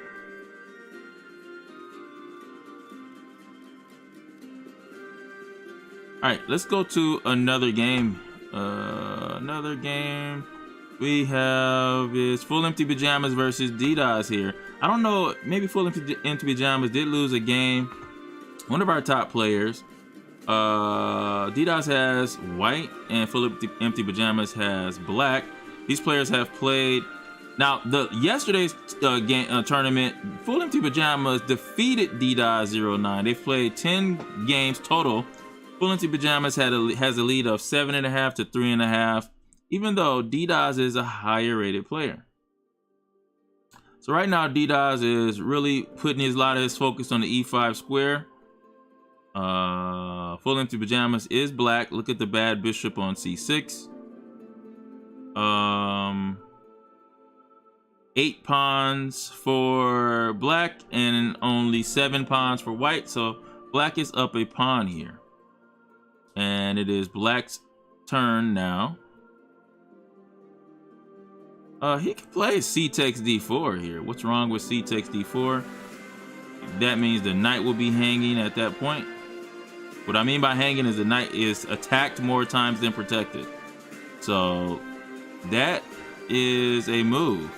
All right, let's go to another game. Another game we have is Full Empty Pajamas versus D-Dot here. I don't know, maybe Full Empty Pajamas did lose a game. One of our top players. D-Dot has white and Full Empty Pajamas has black. These players have played. Now, yesterday's tournament, Full Empty Pajamas defeated D-Dot 09. They've played 10 games total. Full Empty Pajamas has a lead of 7.5 to 3.5, even though D-Dot is a higher rated player. So right now, D-Dot is really putting a lot of his focus on the E5 square. Full Empty Pajamas is black. Look at the bad bishop on C6. 8 pawns for black and only 7 pawns for white. So black is up a pawn here. And it is Black's turn now. He can play c takes d4 here. What's wrong with c takes d4? That means the knight will be hanging at that point. What I mean by hanging is the knight is attacked more times than protected. So that is a move.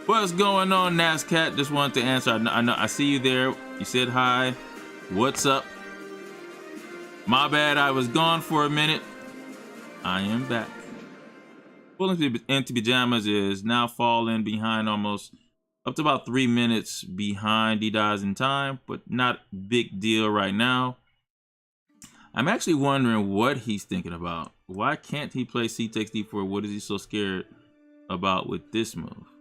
What's going on, NASCAT? Just wanted to answer. I know I see you there. You said hi. What's up? My bad, I was gone for a minute. I am back. Full Empty Pajamas is now falling behind, almost up to about 3 minutes behind D-Daz in time, but not big deal right now. I'm actually wondering what he's thinking about. Why can't he play c takes d4? What is he so scared about with this move?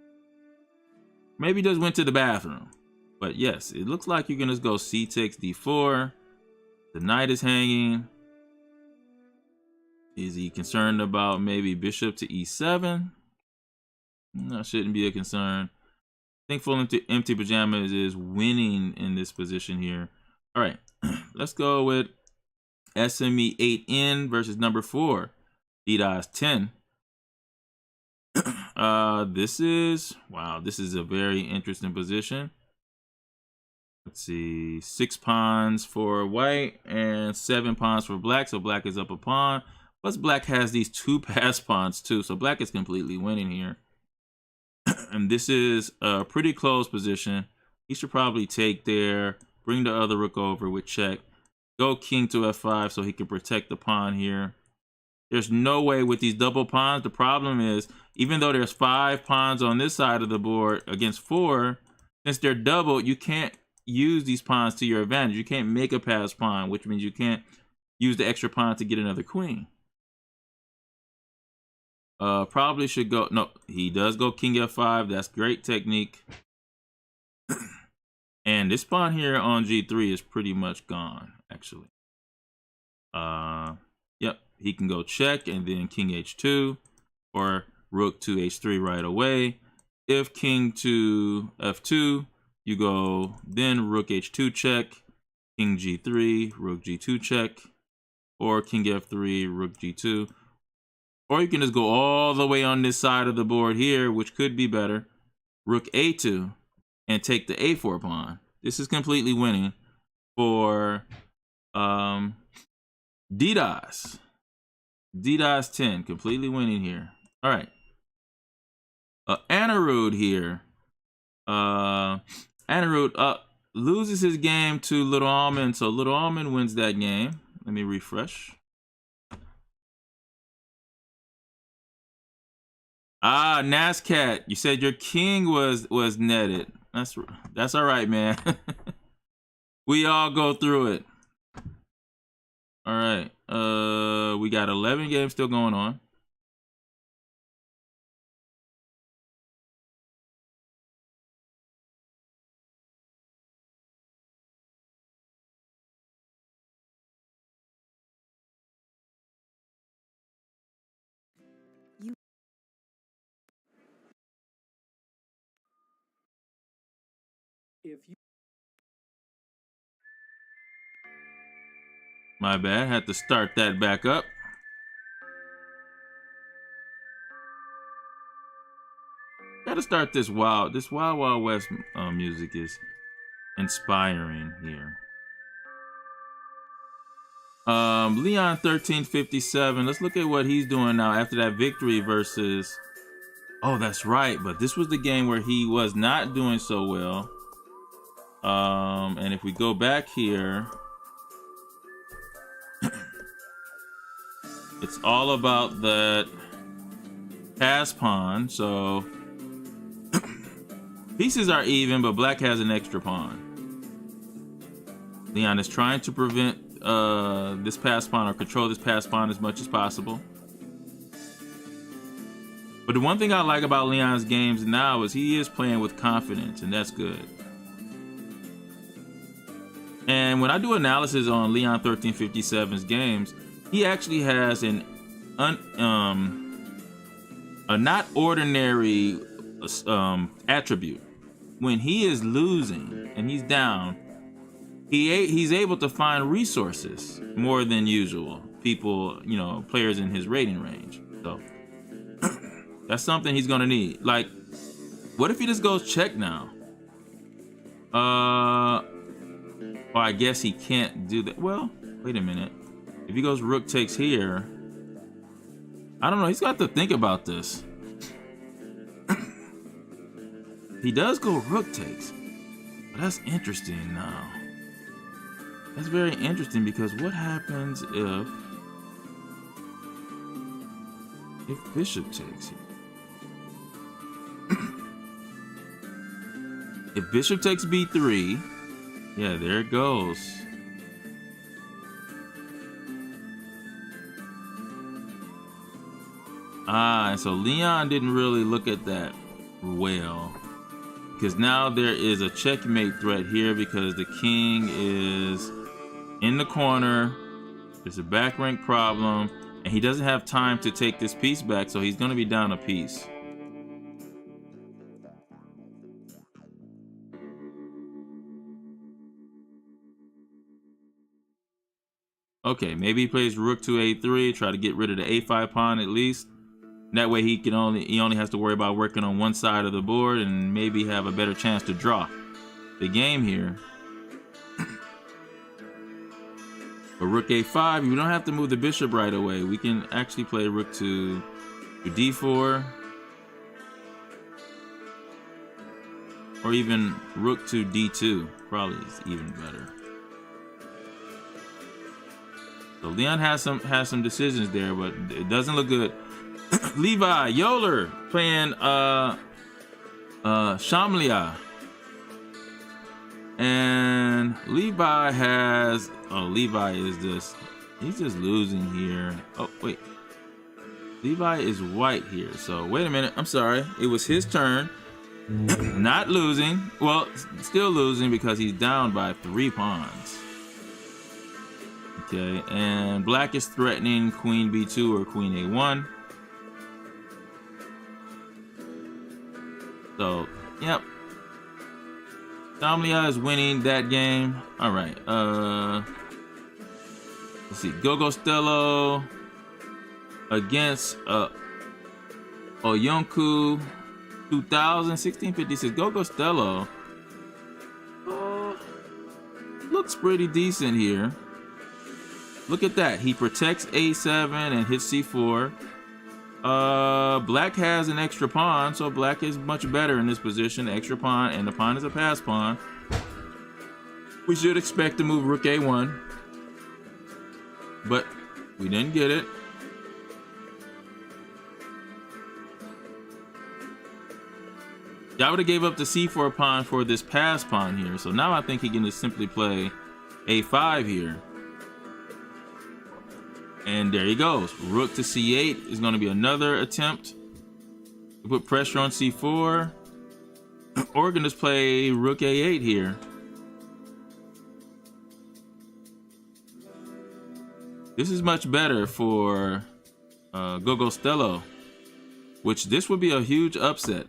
Maybe he just went to the bathroom. But yes, it looks like you're gonna go c takes d4. The knight is hanging. Is he concerned about maybe bishop to e7? That shouldn't be a concern. I think Full Empty Pajamas is winning in this position here. All right, let's go with SME 8N versus number 4, D-Daz 10. This is a very interesting position. Let's see, 6 pawns for white and 7 pawns for black, so black is up a pawn. Plus black has these 2 pass pawns too, so black is completely winning here. And this is a pretty close position. He should probably take there, bring the other rook over with check, go king to f5 so he can protect the pawn here. There's no way with these double pawns. The problem is, even though there's 5 pawns on this side of the board against 4, since they're doubled, you can't use these pawns to your advantage. You can't make a pass pawn, which means you can't use the extra pawn to get another queen. Probably should go, no, he does go king f5. That's great technique. And this pawn here on g3 is pretty much gone, actually. Yep, he can go check and then king h2 or rook to h3 right away. If king to f2, you go then rook h2 check, king g3, rook g2 check, or king f3, rook g2. Or you can just go all the way on this side of the board here, which could be better. Rook a2 and take the a4 pawn. This is completely winning for D-Daz. D-Daz 10, completely winning here. All right. Anirudh here. Anirudh loses his game to Little Almond, so Little Almond wins that game. Let me refresh. NASCAT, you said your king was netted. That's all right, man. We all go through it. All right. We got 11 games still going on. My bad, had to start that back up. Gotta start this Wild Wild West music is inspiring here. Leon 1357. Let's look at what he's doing now after that victory versus. Oh, that's right. But this was the game where he was not doing so well. And if we go back here, it's all about that pass pawn. So pieces are even, but black has an extra pawn. Leon is trying to prevent this pass pawn or control this pass pawn as much as possible. But the one thing I like about Leon's games now is he is playing with confidence, and that's good. And when I do analysis on Leon 1357's games, he actually has a not ordinary attribute. when he is losing and he's down, he's able to find resources more than usual. People, you know, players in his rating range. So that's something he's gonna need. Like, what if he just goes check now? Well, I guess he can't do that. Well, wait a minute. If he goes rook takes here, I don't know. He's got to think about this. He does go rook takes, but that's interesting now. That's very interesting because what happens if bishop takes here? If bishop takes b3, yeah, there it goes. And so Leon didn't really look at that well, because now there is a checkmate threat here because the king is in the corner. There's a back rank problem, and he doesn't have time to take this piece back, so he's going to be down a piece. Okay, maybe he plays rook to a3, try to get rid of the a5 pawn at least. That way he only has to worry about working on one side of the board and maybe have a better chance to draw the game here. But rook a5, you don't have to move the bishop right away. We can actually play rook to d4, or even rook to d2. Probably is even better. So Leon has some decisions there, but it doesn't look good. Levi Yoler playing Shamlia, and Levi has he's just losing here. Oh wait, Levi is white here. So wait a minute, I'm sorry, it was his turn. Not losing, well, still losing because he's down by 3 pawns. Okay, and black is threatening queen b2 or queen a1. So, yep. Shamlia is winning that game. All right. Let's see. Gogostello against Oyonku 1656. Gogostello looks pretty decent here. Look at that. He protects a7 and hits c4. Black has an extra pawn, so black is much better in this position. Extra pawn, and the pawn is a pass pawn. We should expect to move rook a1, but we didn't get it. Y'all would have gave up the c4 pawn for this pass pawn here, so now I think he can just simply play a5 here. And there he goes. Rook to c8 is going to be another attempt to put pressure on c4. Or we're going to just play rook a8 here. This is much better for Gogostello, which this would be a huge upset.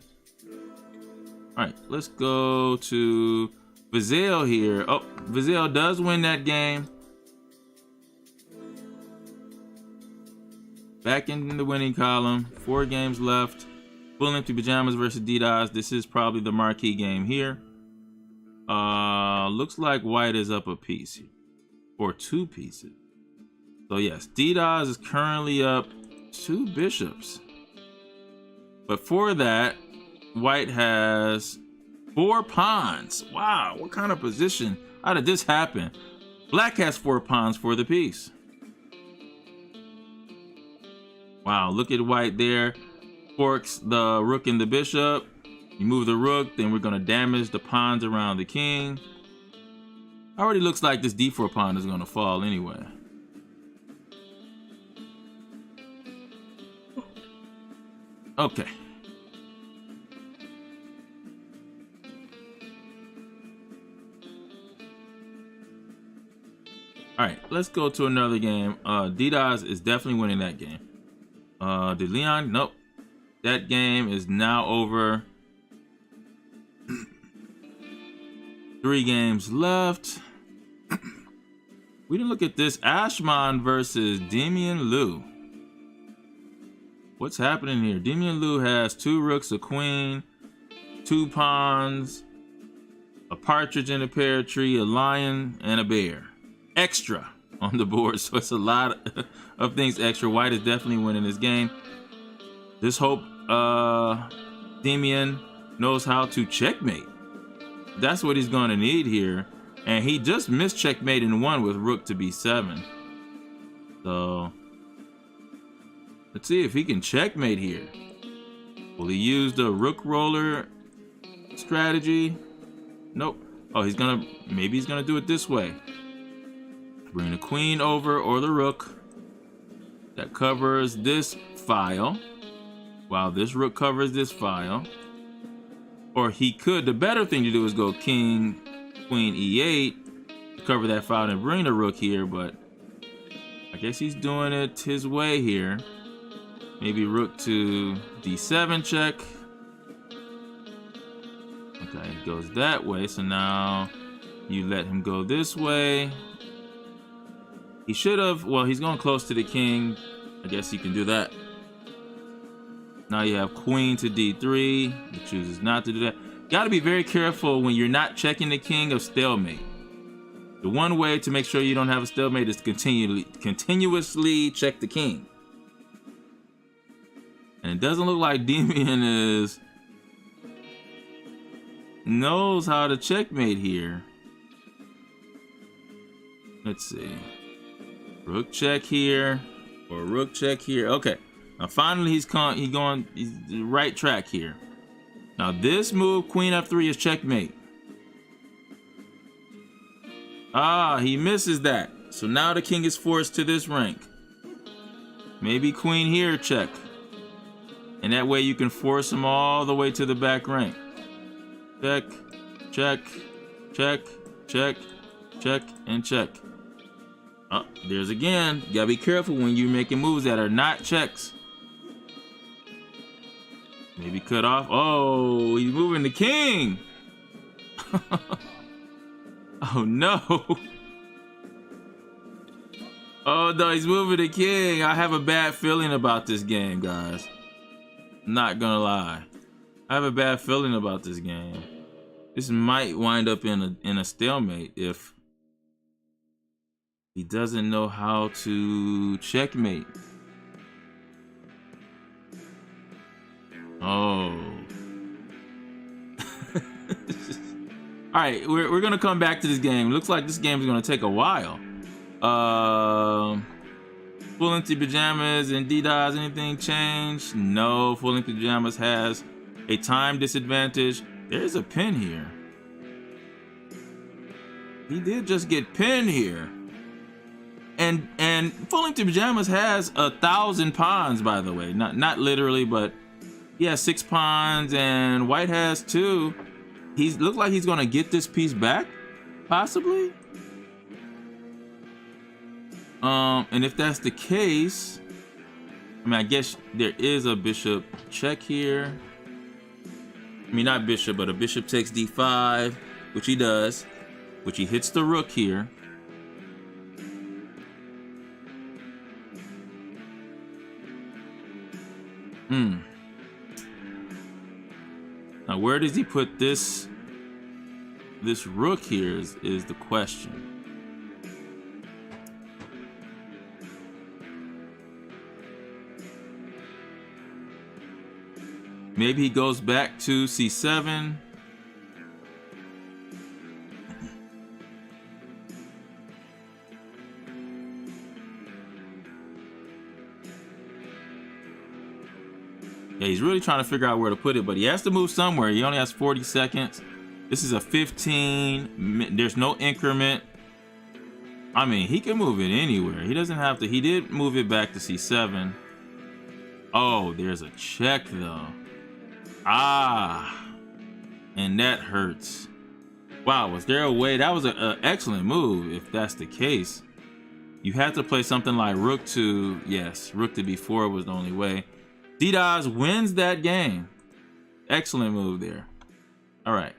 All right, let's go to Vizelle here. Oh, Vizelle does win that game. Back in the winning column, 4 games left. Full empty pajamas versus DDoS. This is probably the marquee game here. Looks like white is up a piece here, or 2 pieces. So yes, DDoS is currently up 2 bishops. But for that, white has 4 pawns. Wow, what kind of position? How did this happen? Black has 4 pawns for the piece. Wow, look at white there. Forks the rook and the bishop. You move the rook, then we're going to damage the pawns around the king. Already looks like this d4 pawn is going to fall anyway. Okay. All right, let's go to another game. DDoS is definitely winning that game. Did Leon? Nope. That game is now over. 3 games left. We didn't look at this. Ashman versus Damian Liu. What's happening here? Damian Liu has 2 rooks, a queen, 2 pawns, a partridge in a pear tree, a lion, and a bear. Extra on the board, so it's a lot of things extra. White is definitely winning this game. Just hope Damian knows how to checkmate. That's what he's going to need here. And he just missed checkmate in 1 with rook to b7. So let's see if he can checkmate here. Will he use the rook roller strategy? Nope. Oh, maybe he's gonna do it this way. Bring the queen over or the rook. That covers this file, while this rook covers this file. Or he could, the better thing to do is go king, queen, e8, to cover that file and bring the rook here, but I guess he's doing it his way here. Maybe rook to d7 check. Okay, it goes that way, so now you let him go this way. He should have, well, he's going close to the king. I guess he can do that. Now you have queen to d3. He chooses not to do that. Got to be very careful when you're not checking the king of stalemate. The one way to make sure you don't have a stalemate is to continuously check the king. And it doesn't look like Damian knows how to checkmate here. Let's see. Rook check here, or rook check here. Okay, now finally he's the right track here. Now this move, queen f3, is checkmate. Ah, he misses that. So now the king is forced to this rank. Maybe queen here check. And that way you can force him all the way to the back rank. Check, check, check, check, check, and check. Oh, there's again. You gotta be careful when you're making moves that are not checks. Maybe cut off. Oh, he's moving the king. Oh no. Oh no, he's moving the king. I have a bad feeling about this game, guys. Not gonna lie. I have a bad feeling about this game. This might wind up in a stalemate if he doesn't know how to checkmate. Oh. All right, we're gonna come back to this game. Looks like this game is gonna take a while. Full length pajamas and DDoS, anything changed? No, full length pajamas has a time disadvantage. There's a pin here. He did just get pinned here. And full length pajamas has 1,000 pawns, by the way. Not literally, but he has 6 pawns and white has 2. He looks like he's gonna get this piece back, possibly. And if that's the case, I mean, I guess there is a bishop check here. I mean, not bishop, but a bishop takes d5, which he does, which he hits the rook here. Now, where does he put this rook here is the question. Maybe he goes back to c7. Yeah, he's really trying to figure out where to put it, but he has to move somewhere. He only has 40 seconds. This is a 15. There's no increment. I mean, he can move it anywhere. He doesn't have to. He did move it back to c7. Oh, there's a check, though. Ah, and that hurts. Wow, was there a way? That was an excellent move, if that's the case. You have to play something like rook to, yes, rook to b4 was the only way. DDoS wins that game. Excellent move there. All right.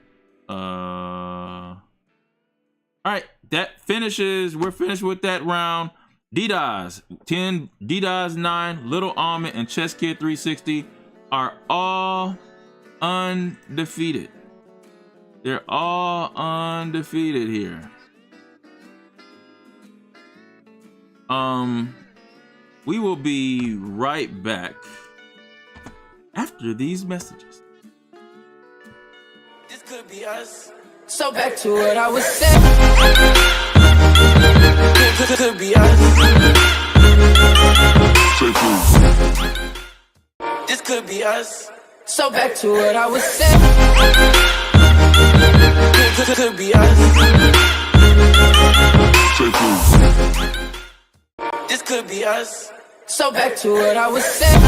All right, that finishes. We're finished with that round. D-Daz 10, D-Daz 9, Little Almond, and Chess Kid 360 are all undefeated. They're all undefeated here. We will be right back after these messages. This could be us. So back to what I was saying. Could be us. This could be us. So back to what I was saying. Could be us. This could be us. So back to what I was saying.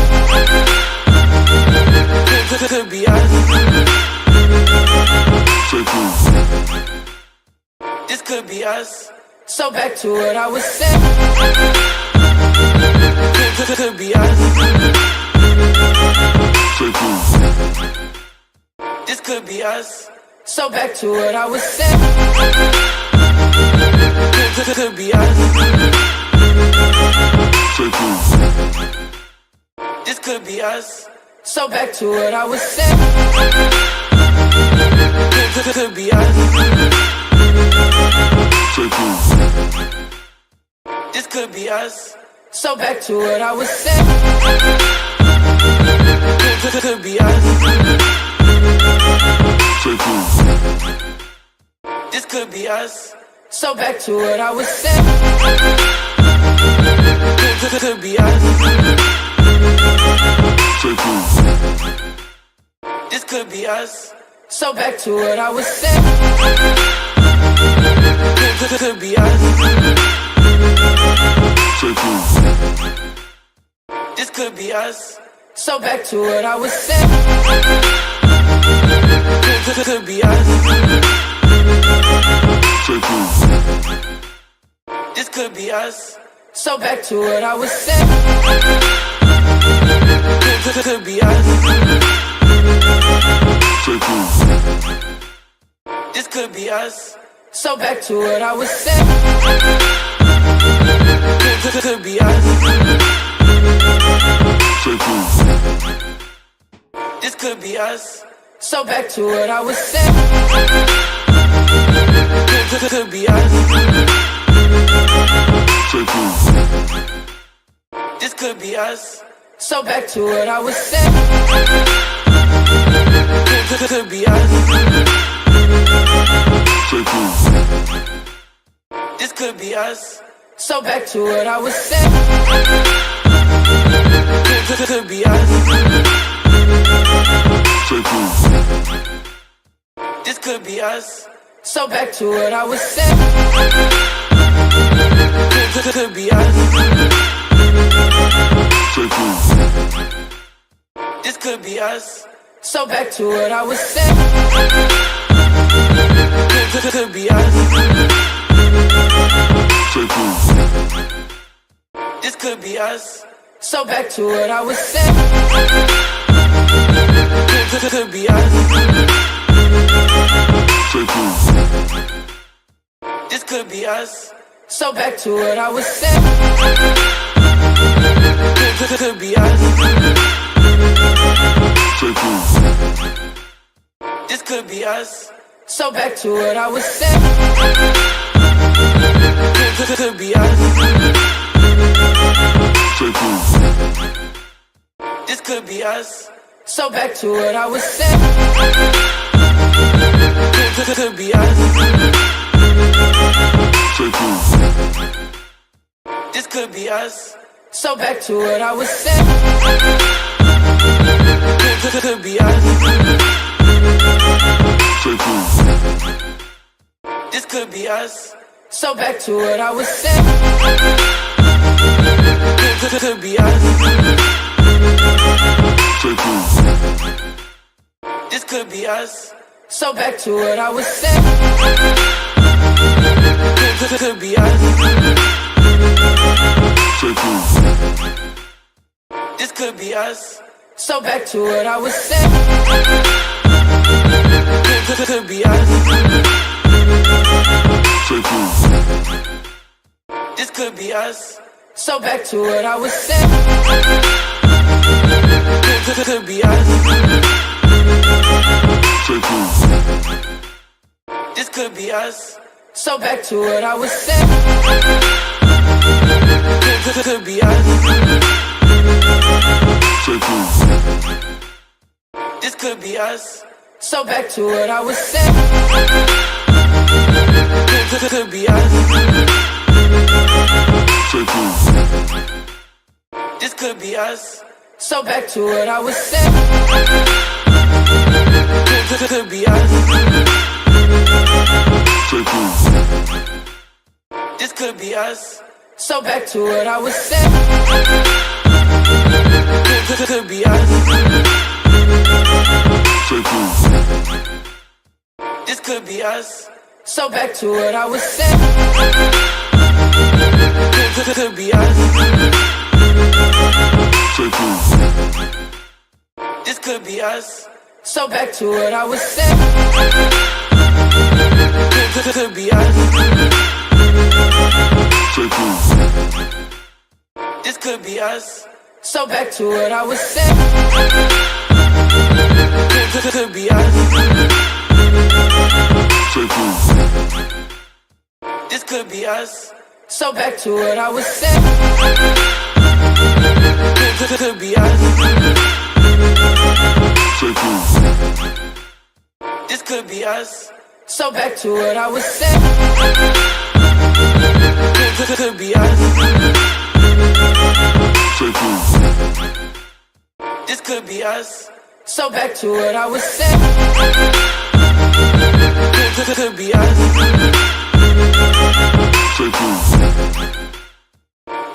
Could be us. This could be us. So back to what I was saying. Could be us. This could be us. So back to what I was saying. Could be us. This could be us. So back to what I was saying. Could be us. This could be us. So back to what I was saying. Could be us. This could be us. So back to what I was saying. Could be us. This could be us. So back to what I was saying. Could be us. This could be us. So back to what I was saying. Could be us. This could be us. So back to what I was saying. Could be us. This could be us. So back to what I was saying. Could be us. This could be us. So back to what I was saying. Could be us. This could be us. So back to what I was saying. Could be us. This could be us. So back to what I was saying. Could be us. This could be us. So back to what I was saying. Could be us. This could be us. So back to what I was saying. Could be us. This could be us. So back to what I was saying. Could be us. This could be us. So back to what I was saying. Could be us. This could be us. So back to what I was saying. Could be us. This could be us. So back to what I was saying. Could be us. This could be us. So back to what I was saying. Could be us. This could be us. So back to what I was saying. Could be us. This could be us. So back to what I was saying. Could be us. This could be us. So back to what I was saying. Could be us. This could be us. So back to what I was saying. Could be us. This could be us. So back to what I was saying. Could be us. This could be us. So back to what I was saying. Could be us. This could be us. So back to what I was saying. Could be us. This could be us. So back to what I was saying. Could be us. This could be us. So back to what I was saying. Could be us. This could be us. So back to what I was saying. Could be us. This could be us. So back to what I was saying. Could be us. This could be us. So back to what I was saying. Could be us. This could be us. So back to what I was saying. Could be us. This could be us. So back to what I was saying. Could be us.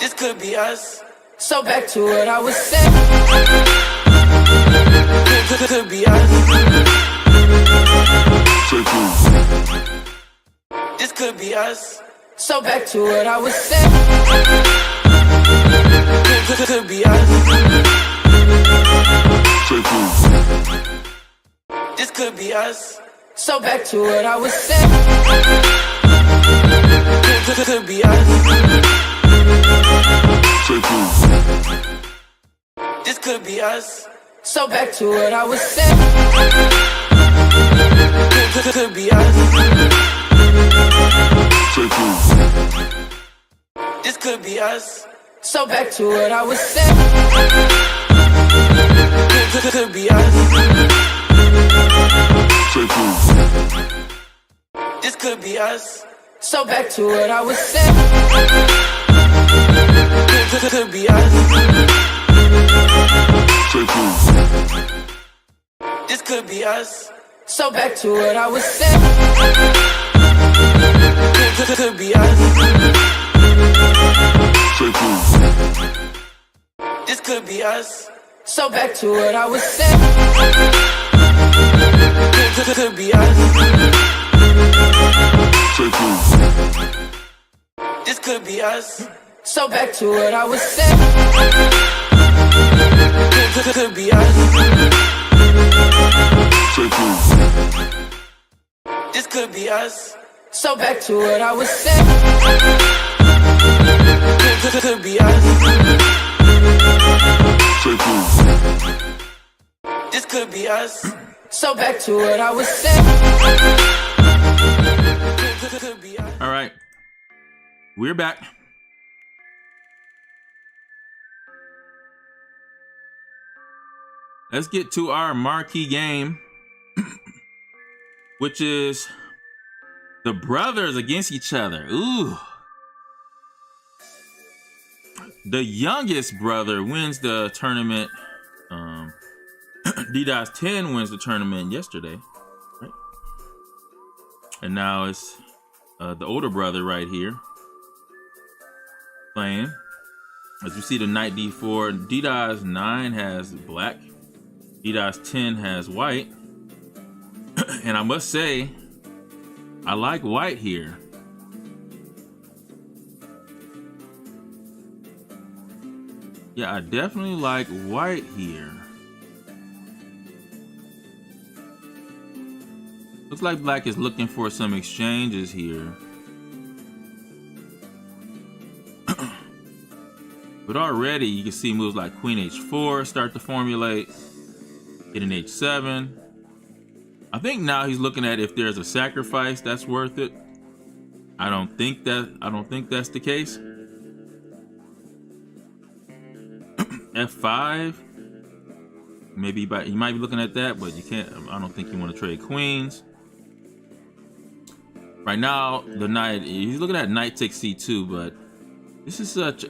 This could be us. So back to what I was saying. Could be us. This could be us. So back to what I was saying. Could be us. This could be us. So back to what I was saying. Could be us. This could be us. So back to what I was saying. Could be us. This could be us. So back to what I was saying. Could be us. This could be us. So back to what I was saying. Could be us. This could be us. So back to what I was saying. Could be us. This could be us. So back to what I was saying. Could be us. This could be us. So back to what I was saying. Could be us. This could be us. So back to what I was saying. Could be us. This could be us. So back to what I was saying. Could be us. All right, we're back. Let's get to our marquee game, which is the brothers against each other. Ooh. The youngest brother wins the tournament. D-Dot's 10 wins the tournament yesterday, right? And now it's the older brother right here playing. As you see, the knight d4. D-Dot's 9 has black. D-Dot's 10 has white. And I must say, I like white here. Yeah, I definitely like white here. Looks like black is looking for some exchanges here. But already you can see moves like queen h4 start to formulate, hitting h7. I think now he's looking at if there's a sacrifice that's worth it. I don't think that's the case. f5. Maybe you might be looking at that, but you can't. I don't think you want to trade queens. Right now, the knight, he's looking at knight takes c2, but this is such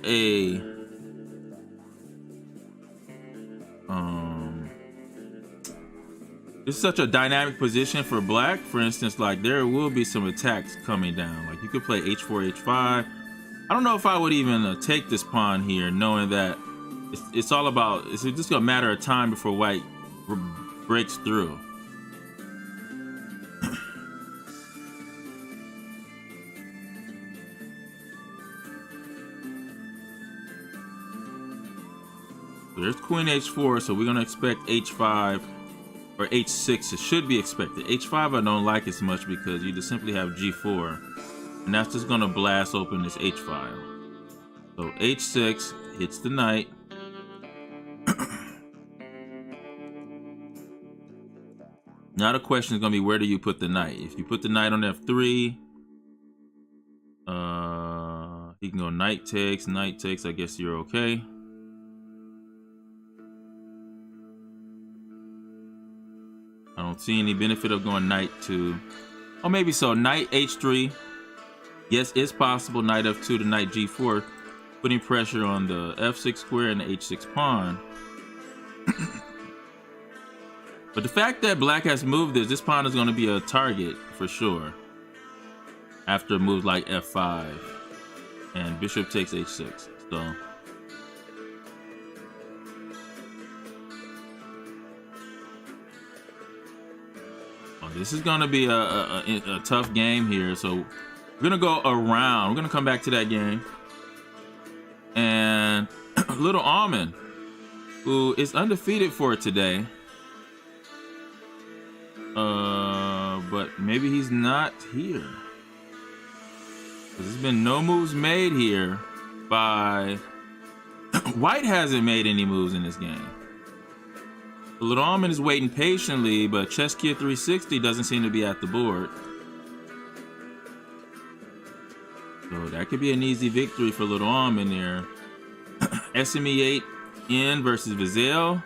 a dynamic position for black. For instance, like there will be some attacks coming down. Like you could play h4, h5. I don't know if I would even take this pawn here, knowing that it's all about, it's just a matter of time before white breaks through. So there's queen h4, so we're gonna expect h5 or h6. It should be expected. h5 I don't like as much because you just simply have g4, and that's just gonna blast open this h file. So h6 hits the knight. Now the question is gonna be, where do you put the knight? If you put the knight on f3, he can go knight takes. I guess you're okay. I don't see any benefit of going knight to, oh maybe so, knight h3. Yes, it's possible. Knight f2 to knight g4, putting pressure on the f6 square and the h6 pawn. But the fact that black has moved this pawn is going to be a target for sure after moves like f5 and bishop takes h6. So this is going to be a tough game here. So we're going to go around. We're going to come back to that game. And little Almond, who is undefeated for today. But maybe he's not here. There's been no moves made here by... White hasn't made any moves in this game. The little Almond is waiting patiently, but Cheskia 360 doesn't seem to be at the board. So that could be an easy victory for little Almond there. SME 8 in versus Vizel.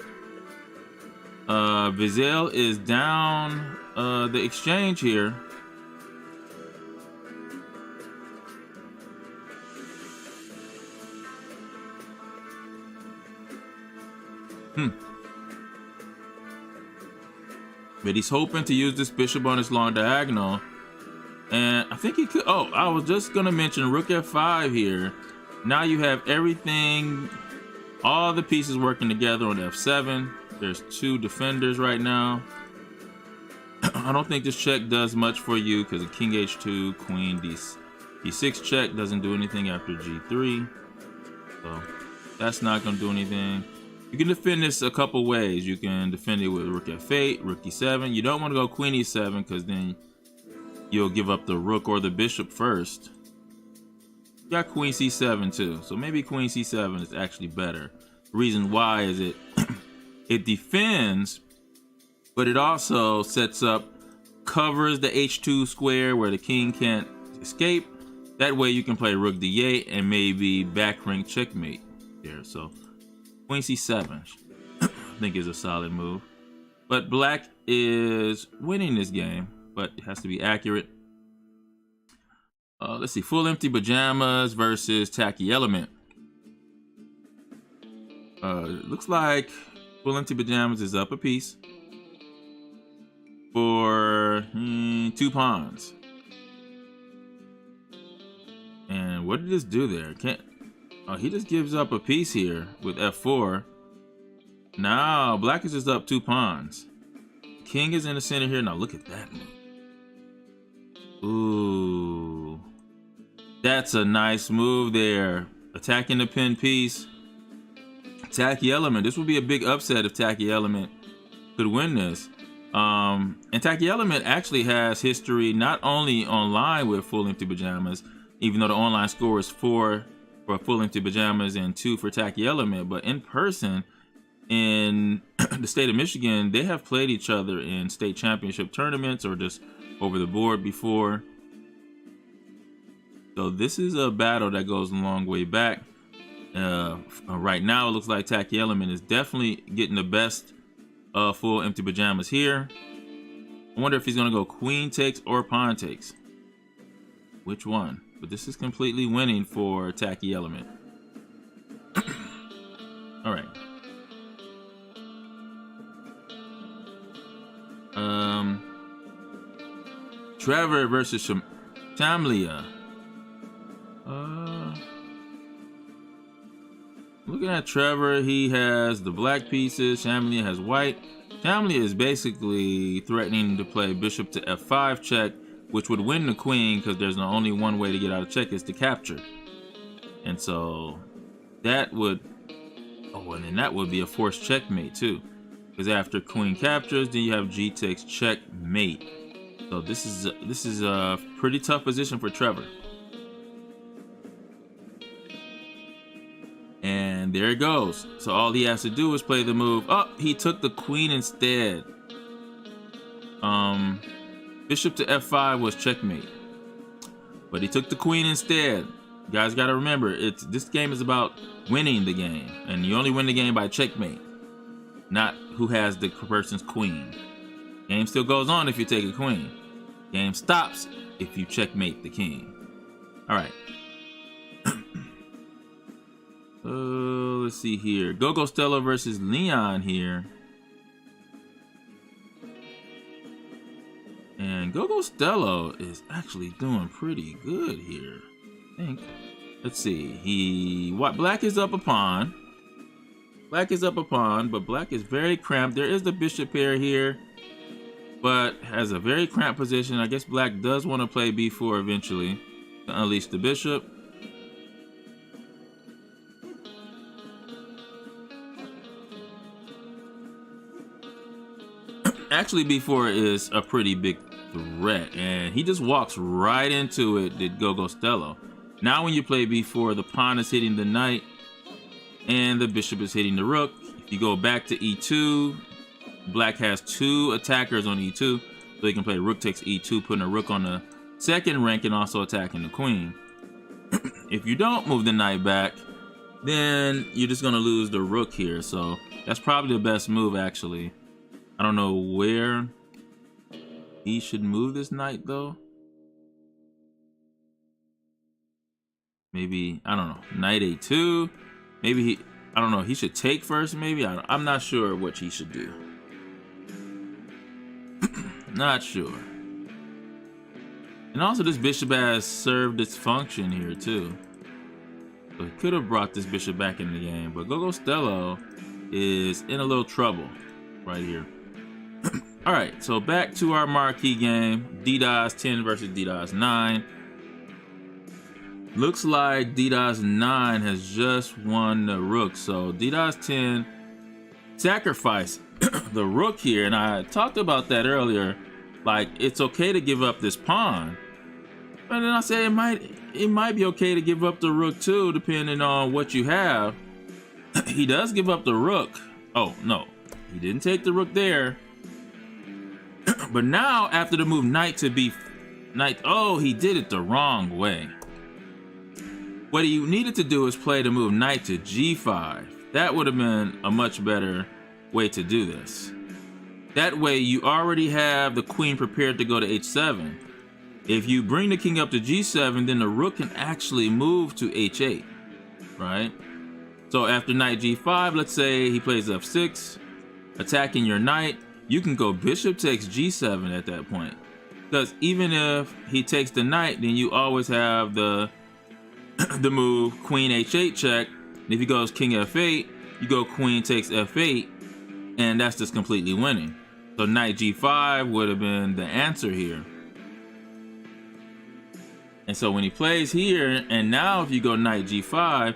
Vizel is down the exchange here. But he's hoping to use this bishop on his long diagonal. And I think he could. Oh, I was just going to mention rook f5 here. Now you have everything, all the pieces working together on f7. There's two defenders right now. I don't think this check does much for you because the king h2, queen d6 check doesn't do anything after g3. So that's not going to do anything. You can defend this a couple ways. You can defend it with rook f8, rook e7. You don't want to go queen e7 because then you'll give up the rook or the bishop first. You got queen c7 too, so maybe queen c7 is actually better. The reason why is it defends, but it also sets up, covers the h2 square where the king can't escape. That way you can play rook d8 and maybe back rank checkmate there. So queen c7 I think is a solid move. But black is winning this game, but it has to be accurate. Let's see, full empty pajamas versus tacky element. Looks like full empty pajamas is up a piece for 2 pawns. And what did this do there? He just gives up a piece here with f4. Now black is just up 2 pawns. King is in the center here. Now look at that move. Ooh, that's a nice move there. Attacking the pin piece. Tacky element. This would be a big upset if tacky element could win this. And tacky element actually has history not only online with full empty pajamas, even though the online score is 4 for full empty pajamas and 2 for tacky element. But in person, in the state of Michigan, they have played each other in state championship tournaments or just over the board before. So this is a battle that goes a long way back. Right now, it looks like tacky element is definitely getting the best full empty pajamas here. I wonder if he's gonna go queen takes or pawn takes. Which one? But this is completely winning for tacky element. All right. Trevor versus Shamlia. Looking at Trevor, he has the black pieces. Shamlia has white. Shamlia is basically threatening to play bishop to f5 check, which would win the queen because there's only one way to get out of check is to capture. And so that would, and then that would be a forced checkmate too. Because after queen captures, then you have g takes checkmate. So this is a pretty tough position for Trevor. And there it goes. So all he has to do is play the move. Oh, he took the queen instead. Bishop to f5 was checkmate, but he took the queen instead. You guys got to remember, this game is about winning the game, and you only win the game by checkmate, not who has the person's queen. Game still goes on if you take a queen. Game stops if you checkmate the king. All right. Let's see here. Gogo Stella versus Leon here. And Gogo Stella is actually doing pretty good here, I think. Let's see. Black is up a pawn. Black is up a pawn, but black is very cramped. There is the bishop pair here, but has a very cramped position. I guess black does want to play b4 eventually to unleash the bishop. Actually, b4 is a pretty big threat, and he just walks right into it, did Gogo Stella. Now when you play b4, the pawn is hitting the knight, and the bishop is hitting the rook. If you go back to e2, black has 2 attackers on e2, so he can play rook takes e2, putting a rook on the second rank and also attacking the queen. If you don't move the knight back, then you're just going to lose the rook here, so that's probably the best move, actually. I don't know where he should move this knight, though. Maybe, I don't know, knight a2. Maybe I don't know, he should take first, maybe. I'm not sure what he should do. Not sure. And also, this bishop has served its function here, too. So he could have brought this bishop back in the game, but Gogo Stella is in a little trouble right here. All right, so back to our marquee game, DDoS 10 versus DDoS 9. Looks like DDoS 9 has just won the rook, so DDoS 10 sacrificed the rook here, and I talked about that earlier. Like, it's okay to give up this pawn, and then I said it might be okay to give up the rook too, depending on what you have. He does give up the rook. Oh no, he didn't take the rook there. But now, after the move knight to knight, oh, he did it the wrong way. What he needed to do is play the move knight to g5. That would have been a much better way to do this. That way, you already have the queen prepared to go to h7. If you bring the king up to g7, then the rook can actually move to h8, right? So after knight g5, let's say he plays f6, attacking your knight. You can go bishop takes g7 at that point. Because even if he takes the knight, then you always have the move queen h8 check. And if he goes king f8, you go queen takes f8, and that's just completely winning. So knight g5 would have been the answer here. And so when he plays here, and now if you go knight g5,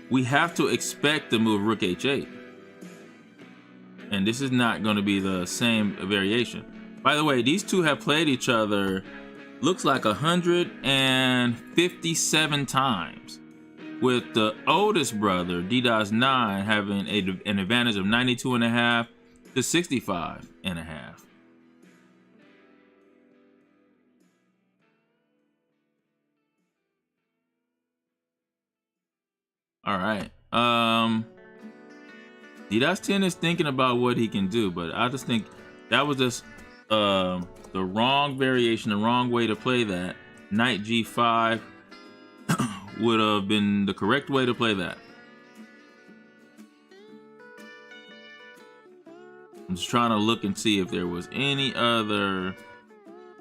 we have to expect the move rook h8. And this is not going to be the same variation. By the way, these two have played each other, looks like 157 times. with the oldest brother, D-9, having an advantage of 92.5 to 65.5. All right. D-10 is thinking about what he can do, but I just think that was just the wrong variation, the wrong way to play that. Knight G5 would have been the correct way to play that. I'm just trying to look and see if there was any other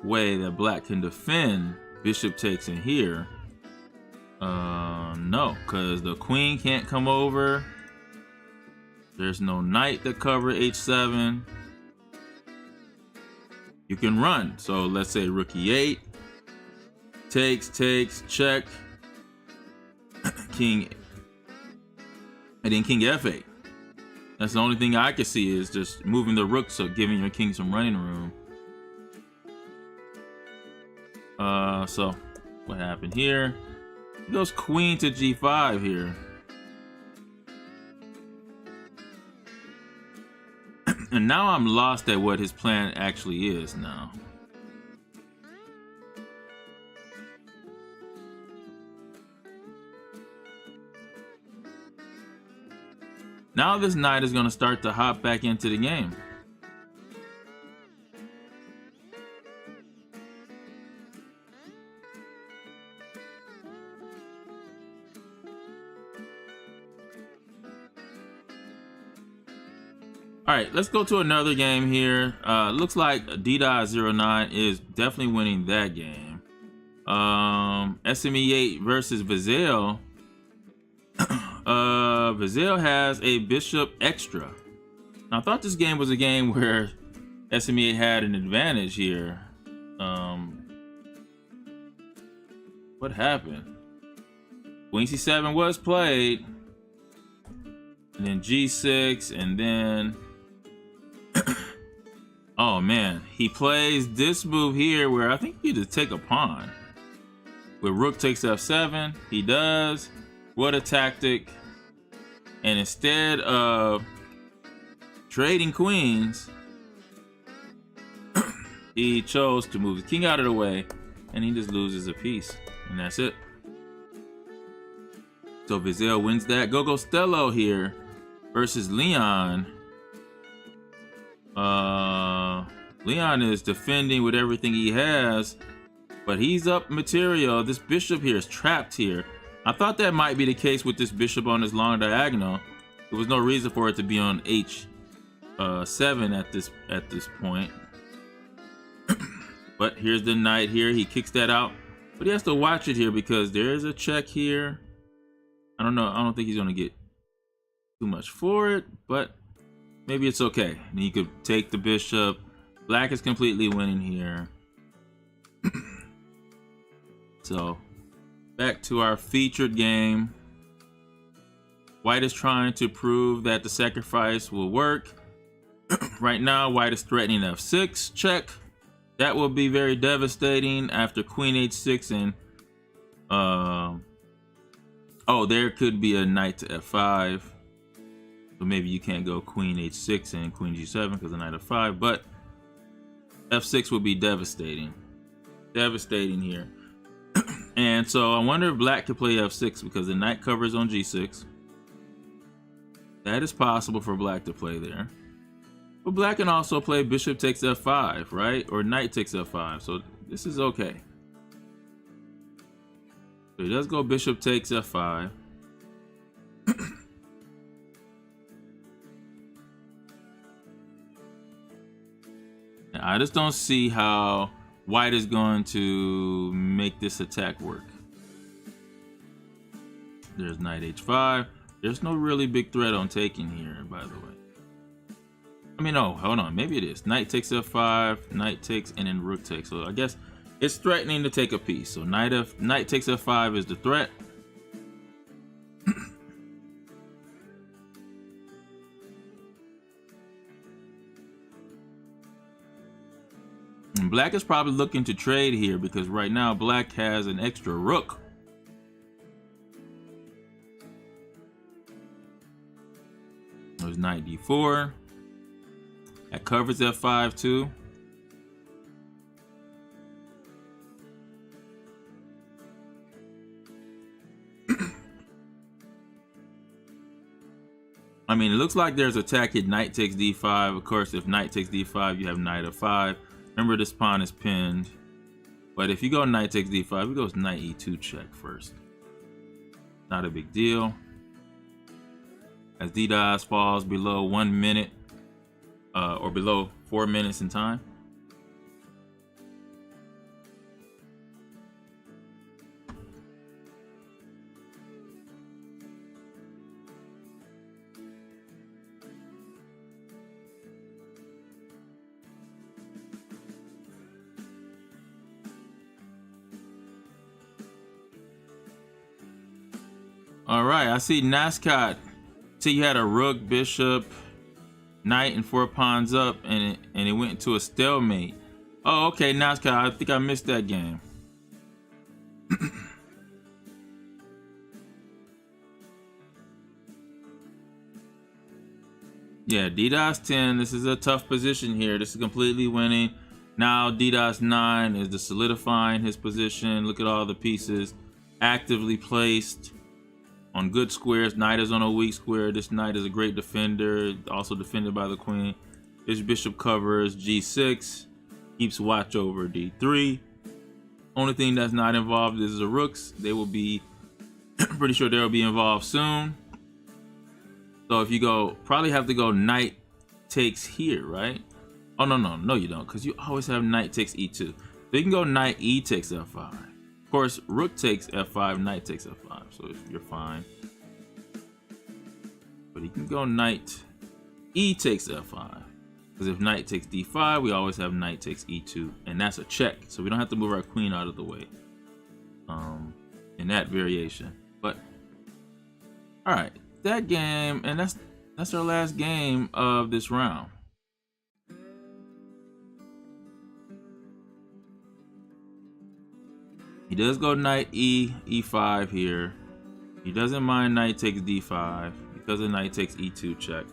way that black can defend bishop takes in here. No, because the queen can't come over. There's no knight to cover h7. You can run. So let's say rook e8. Takes, check. King. And then king f8. That's the only thing I can see is just moving the rook, so giving your king some running room. So what happened here? He goes queen to g5 here. And now I'm lost at what his plan actually is now. Now this knight is going to start to hop back into the game. All right, let's go to another game here. Looks like D-09 is definitely winning that game. SME8 versus Vizelle. Vizelle has a bishop extra. Now, I thought this game was a game where SME8 had an advantage here. What happened? Queen C7 was played. And then G6, and then oh man, he plays this move here where I think you just take a pawn. With rook takes f7, he does. What a tactic. And instead of trading queens, he chose to move the king out of the way, and he just loses a piece, and that's it. So Vizelle wins that. Gogo Stello here versus Leon. Leon is defending with everything he has, but he's up material. This bishop here is trapped here. I thought that might be the case with this bishop on this long diagonal. There was no reason for it to be on h7 at this point. But here's the knight here. He kicks that out, but he has to watch it here because there is a check here. I don't know. I don't think he's gonna get too much for it, but maybe it's okay. And he could take the bishop. Black is completely winning here. So back to our featured game. White is trying to prove that the sacrifice will work. Right now, white is threatening f6 check. That will be very devastating after queen h6 and oh, there could be a knight to f5. So maybe you can't go queen h6 and queen g7 because of knight f5, but f6 would be devastating. Devastating here. And so I wonder if black could play f6 because the knight covers on g6. That is possible for black to play there. But black can also play bishop takes f5, right? Or knight takes f5. So this is okay. So he does go bishop takes f5. I just don't see how white is going to make this attack work. There's knight h5. There's no really big threat on taking here, by the way. I mean, no, hold on. Maybe it is. Knight takes f5, knight takes, and then rook takes. So I guess it's threatening to take a piece. So knight takes f5 is the threat. And black is probably looking to trade here because right now black has an extra rook. There's knight d4. That covers f5 too. I mean, it looks like there's attack hit knight takes d5. Of course, if knight takes d5, you have knight f5. Remember, this pawn is pinned. But if you go knight takes d5, it goes knight e2 check first. Not a big deal. As d-das falls below 1 minute, or below 4 minutes in time. All right, I see Nascot. See, you had a rook, bishop, knight, and 4 pawns up, and it went into a stalemate. Oh, okay, Nascot. I think I missed that game. Yeah, d-das 10. This is a tough position here. This is completely winning. Now d-das 9 is the solidifying his position. Look at all the pieces actively placed on good squares. Knight is on a weak square. This knight is a great defender, also defended by the queen. This bishop covers g6, keeps watch over d3. Only thing that's not involved is the rooks. They will be, pretty sure they'll be involved soon. So if you go, probably have to go knight takes here, right? Oh, no, you don't, because you always have knight takes e2. So you can go knight e takes f5. Of course, rook takes f5, knight takes f5, so you're fine. But you can go knight e takes f5, because if knight takes d5, we always have knight takes e2, and that's a check, so we don't have to move our queen out of the way in that variation. But all right, that game, and that's our last game of this round. He does go knight e5 here. He doesn't mind knight takes d5 because the knight takes e2 check.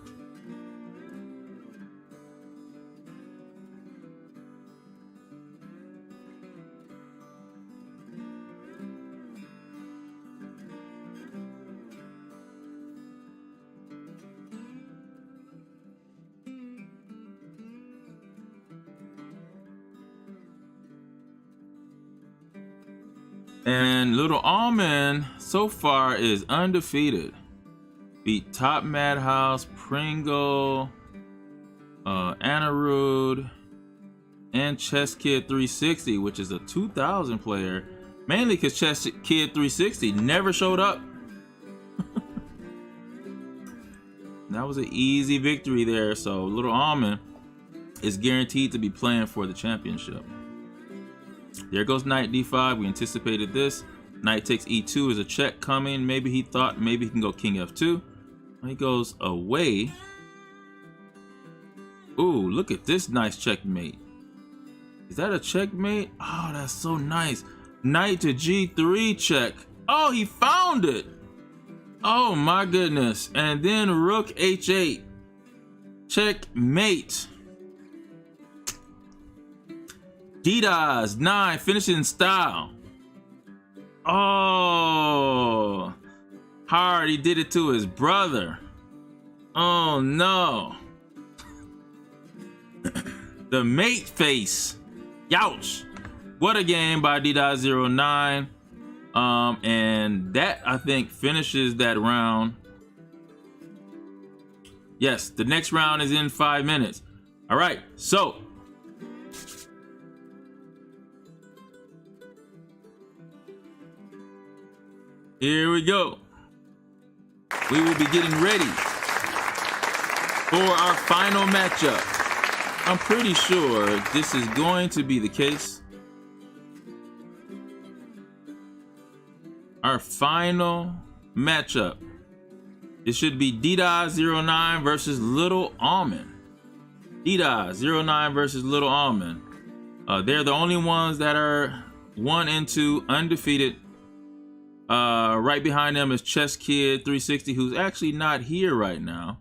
And Little Almond so far is undefeated. Beat Top Madhouse, Pringle, Anarude, and Chess Kid 360, which is a 2000 player. Mainly because Chess Kid 360 never showed up. That was an easy victory there. So Little Almond is guaranteed to be playing for the championship. There goes knight d5. We anticipated this. Knight takes e2 is a check coming. Maybe he thought maybe he can go king f2. He goes away. Ooh, look at this nice checkmate. Is that a checkmate? Oh, that's so nice. Knight to g3 check. Oh, he found it. Oh my goodness. And then rook h8. Checkmate. d-das 9 finishing in style. Oh, hard. He did it to his brother. Oh no. The mate face. Youch. What a game by d-09. And that, I think, finishes that round. Yes, the next round is in 5 minutes. All right, so here we go. We will be getting ready for our final matchup. I'm pretty sure this is going to be the case. Our final matchup. It should be d-09 versus Little Almond. d-09 versus Little Almond. They're the only ones that are 1 and 2 undefeated. Right behind them is Chess Kid 360, who's actually not here right now.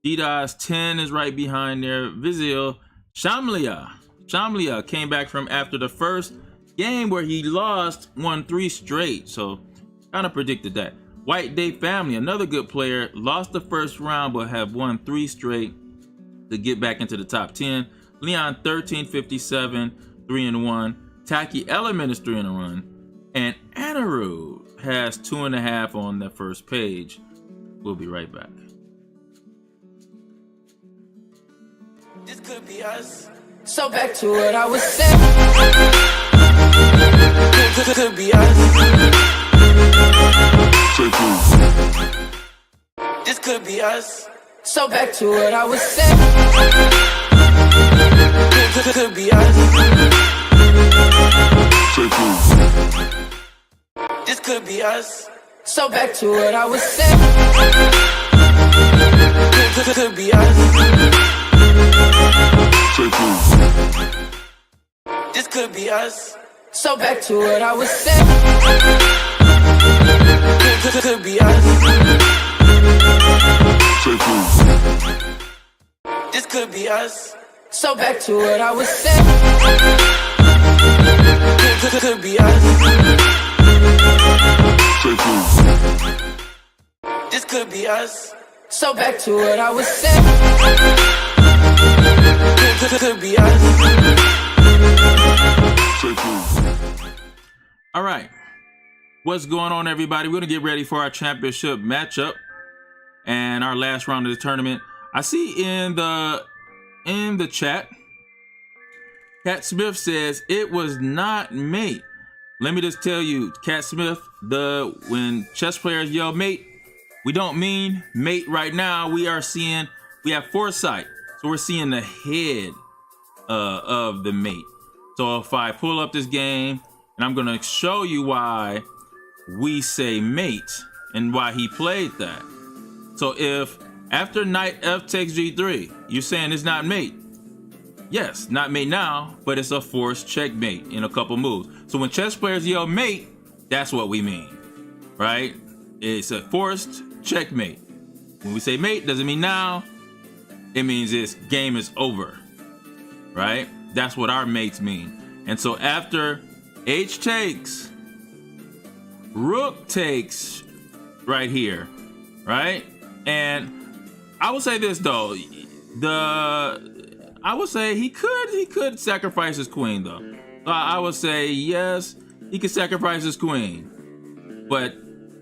D-Dot's 10 is right behind there. Vizil Shamlia came back from after the first game where he lost, won 3 straight. So kind of predicted that. White Day Family, another good player, lost the first round but have won 3 straight to get back into the top 10. Leon 1357, 3-1. Tacky Element is 3-1. And Anaru has 2.5 on the first page. We'll be right back. This could be us. So back to what I was saying. Could be us. This could be us. So back to what I was saying. Could be us. This could be us. So back to what I was saying. Could be us. This could be us. So back to what I was saying. Could be us. This could be us. So back to what I was saying. Could be us. This could be us. So back to what I was saying. Could be us. All right. What's going on, everybody? We're going to get ready for our championship matchup and our last round of the tournament. I see in the chat, Cat Smith says it was not mate. Let me just tell you, Cat Smith, when chess players yell mate, we don't mean mate right now. We have foresight. So we're seeing the head of the mate. So if I pull up this game, and I'm gonna show you why we say mate and why he played that. So if after knight f takes g3, you're saying it's not mate. Yes, not mate now, but it's a forced checkmate in a couple moves. So when chess players yell mate, that's what we mean, right? It's a forced checkmate. When we say mate, doesn't mean now. It means this game is over, right? That's what our mates mean. And so after H takes, Rook takes right here, right? And I will say this though, I would say he could sacrifice his queen though. I would say yes, he could sacrifice his queen. But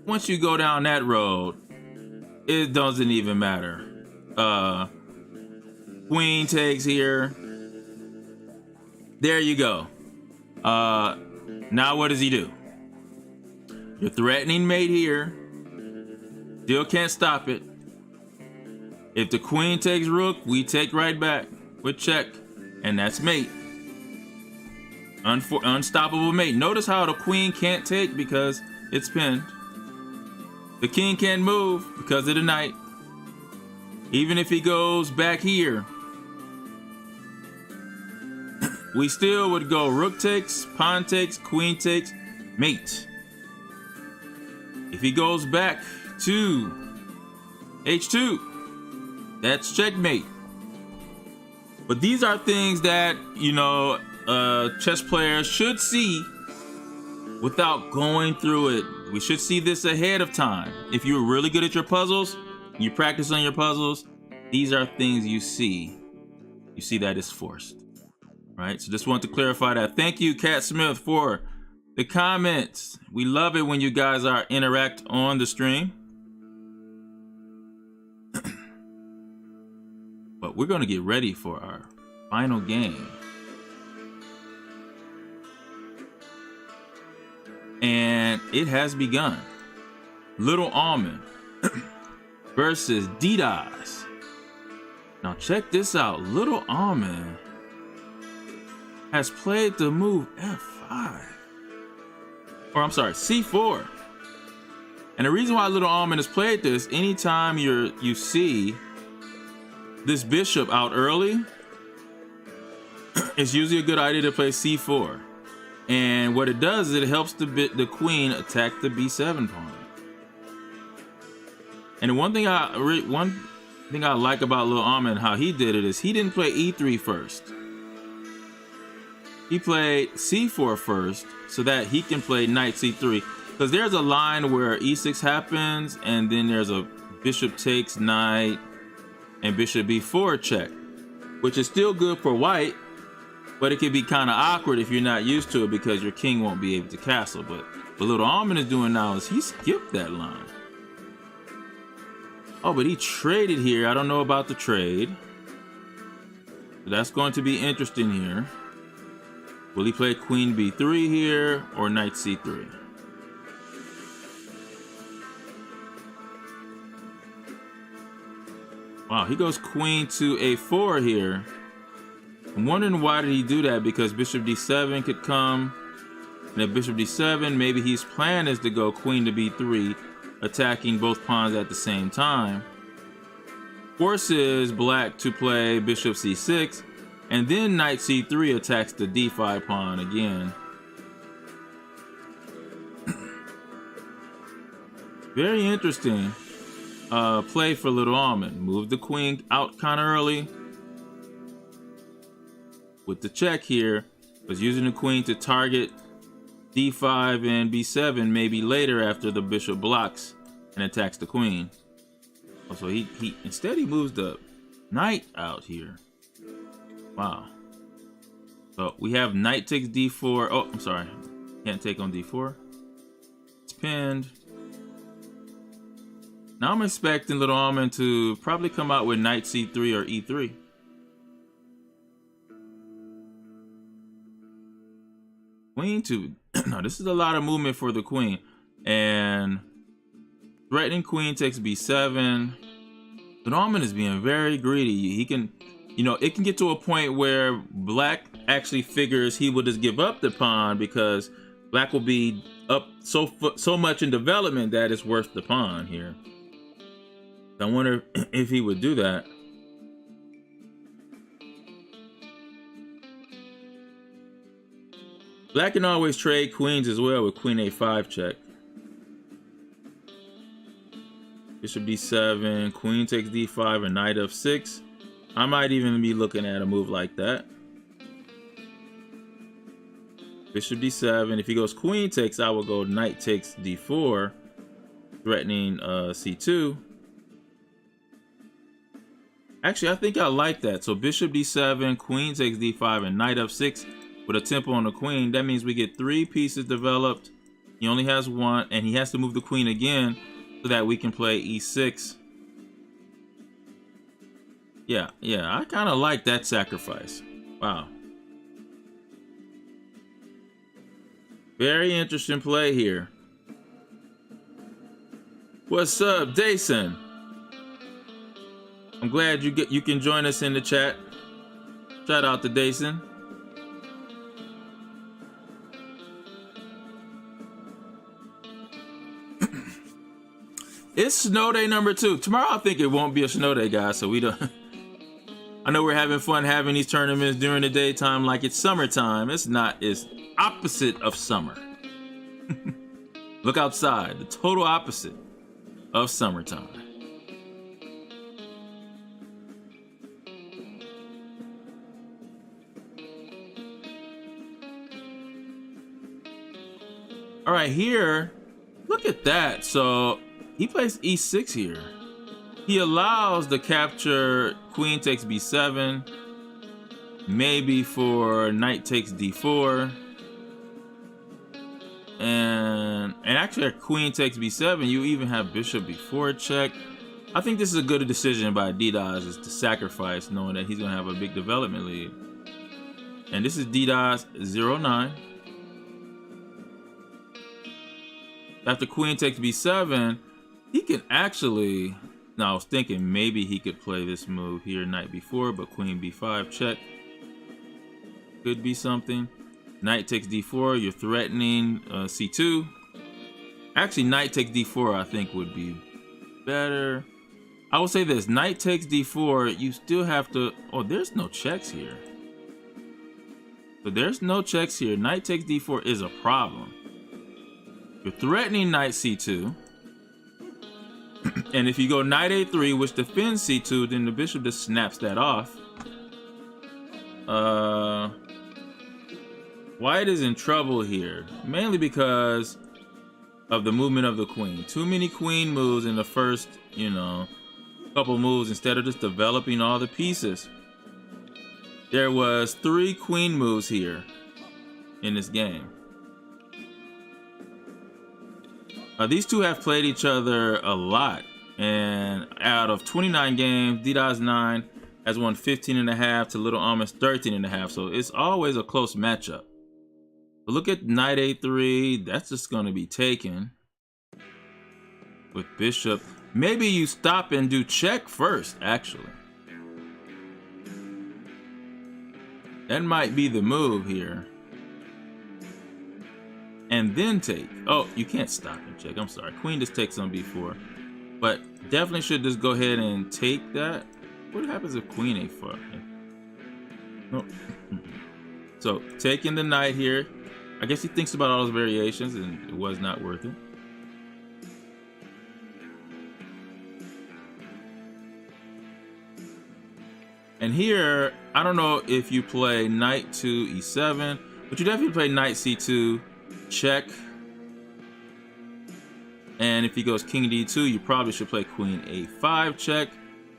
once you go down that road, it doesn't even matter. Queen takes here. There you go. Now what does he do? You're threatening mate here. Still can't stop it. If the queen takes rook, we take right back with check, and that's mate. Unstoppable mate. Notice how the queen can't take because it's pinned. The king can't move because of the knight. Even if he goes back here, we still would go rook takes, pawn takes, queen takes, mate. If he goes back to h2, that's checkmate. But these are things that, chess players should see without going through it. We should see this ahead of time. If you're really good at your puzzles, you practice on your puzzles, these are things you see. You see that it's forced. Right, so just want to clarify that. Thank you, Cat Smith, for the comments. We love it when you guys are interact on the stream. But we're going to get ready for our final game. And it has begun. Little Almond versus D-Dot. Now check this out. Little Almond has played the move f5. Or I'm sorry, c4. And the reason why Little Almond has played this, anytime you see this bishop out early, it's usually a good idea to play c4. And what it does is it helps the queen attack the b7 pawn. And one thing I like about Lil Almond, how he did it, is he didn't play E3 first. He played C4 first so that he can play knight C3. Because there's a line where E6 happens, and then there's a bishop takes knight and bishop B4 check, which is still good for white, but it can be kind of awkward if you're not used to it because your king won't be able to castle. But what Little Almond is doing now is he skipped that line. Oh, but he traded here. I don't know about the trade. That's going to be interesting here. Will he play queen B3 here or knight C3? Wow, he goes queen to A4 here. I'm wondering why did he do that, because bishop D7 could come. And if bishop D7, maybe his plan is to go queen to B3, attacking both pawns at the same time. Forces black to play bishop C6, and then knight C3 attacks the D5 pawn again. Very interesting play for Little Almond. Move the queen out kind of early. With the check here, was using the queen to target D5 and B7 maybe later after the bishop blocks and attacks the queen. So he instead he moves the knight out here. Wow. So we have knight takes D4. Oh, I'm sorry. Can't take on D4. It's pinned. Now I'm expecting Little Almond to probably come out with knight C3 or E3. Queen to no, this is a lot of movement for the queen. And threatening queen takes B7. Little Almond is being very greedy. He can, you know, it can get to a point where black actually figures he will just give up the pawn because black will be up so much in development that it's worth the pawn here. I wonder if he would do that. Black can always trade queens as well with queen A5 check. Bishop D7, queen takes D5, and knight F6. I might even be looking at a move like that. Bishop D7. If he goes queen takes, I will go knight takes D4, threatening C2. Actually, I think I like that. So bishop D7, queen takes D5, and knight F6 with a tempo on the queen. That means we get 3 pieces developed. He only has 1, and he has to move the queen again so that we can play E6. Yeah, I kind of like that sacrifice. Wow. Very interesting play here. What's up, Dason? I'm glad you can join us in the chat. Shout out to Dason. It's snow day number 2. Tomorrow I think it won't be a snow day, guys, so we don't. I know we're having fun having these tournaments during the daytime like it's summertime. It's not. It's opposite of summer. Look outside. The total opposite of summertime. All right, here, look at that. So he plays E6 here. He allows the capture queen takes B7, maybe for knight takes D4, and actually a queen takes B7. You even have bishop B4 check. I think this is a good decision by DDoS, is to sacrifice, knowing that he's gonna have a big development lead. And this is DDoS 09. After queen takes B7, he can actually, now I was thinking maybe he could play this move here, knight B4, but queen B5 check. Could be something. Knight takes D4, you're threatening C2. Actually, knight takes D4 I think would be better. I will say this, knight takes D4, you still have to, oh, there's no checks here. So there's no checks here. Knight takes D4 is a problem. You're threatening knight C2. And if you go knight a3, which defends c2, then the bishop just snaps that off. White is in trouble here, mainly because of the movement of the queen. Too many queen moves in the first, you know, couple moves instead of just developing all the pieces. There was 3 queen moves here in this game. These two have played each other a lot, and out of 29 games, D-9 has won 15.5 to Little Almond's 13.5, so it's always a close matchup. But look at knight a3, that's just going to be taken with bishop. Maybe you stop and do check first, actually. That might be the move here. And then take. Oh, you can't stop and check. I'm sorry. Queen just takes on b4. But definitely should just go ahead and take that. What happens if queen a4? Oh. So taking the knight here. I guess he thinks about all those variations and it was not worth it. And here, I don't know if you play knight to e7, but you definitely play knight c2, check. And if he goes king d2, you probably should play queen a5 check,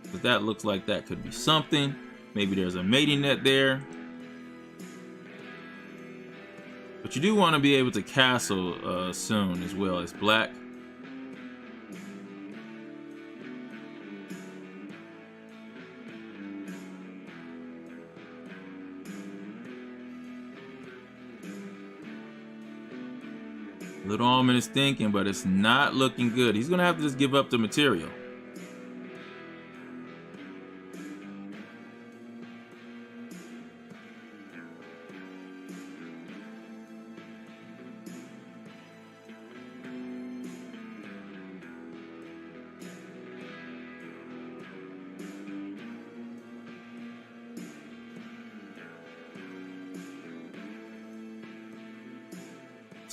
because that looks like that could be something. Maybe there's a mating net there. But you do want to be able to castle soon as well as black. Little Almond is thinking, but it's not looking good. He's gonna have to just give up the material.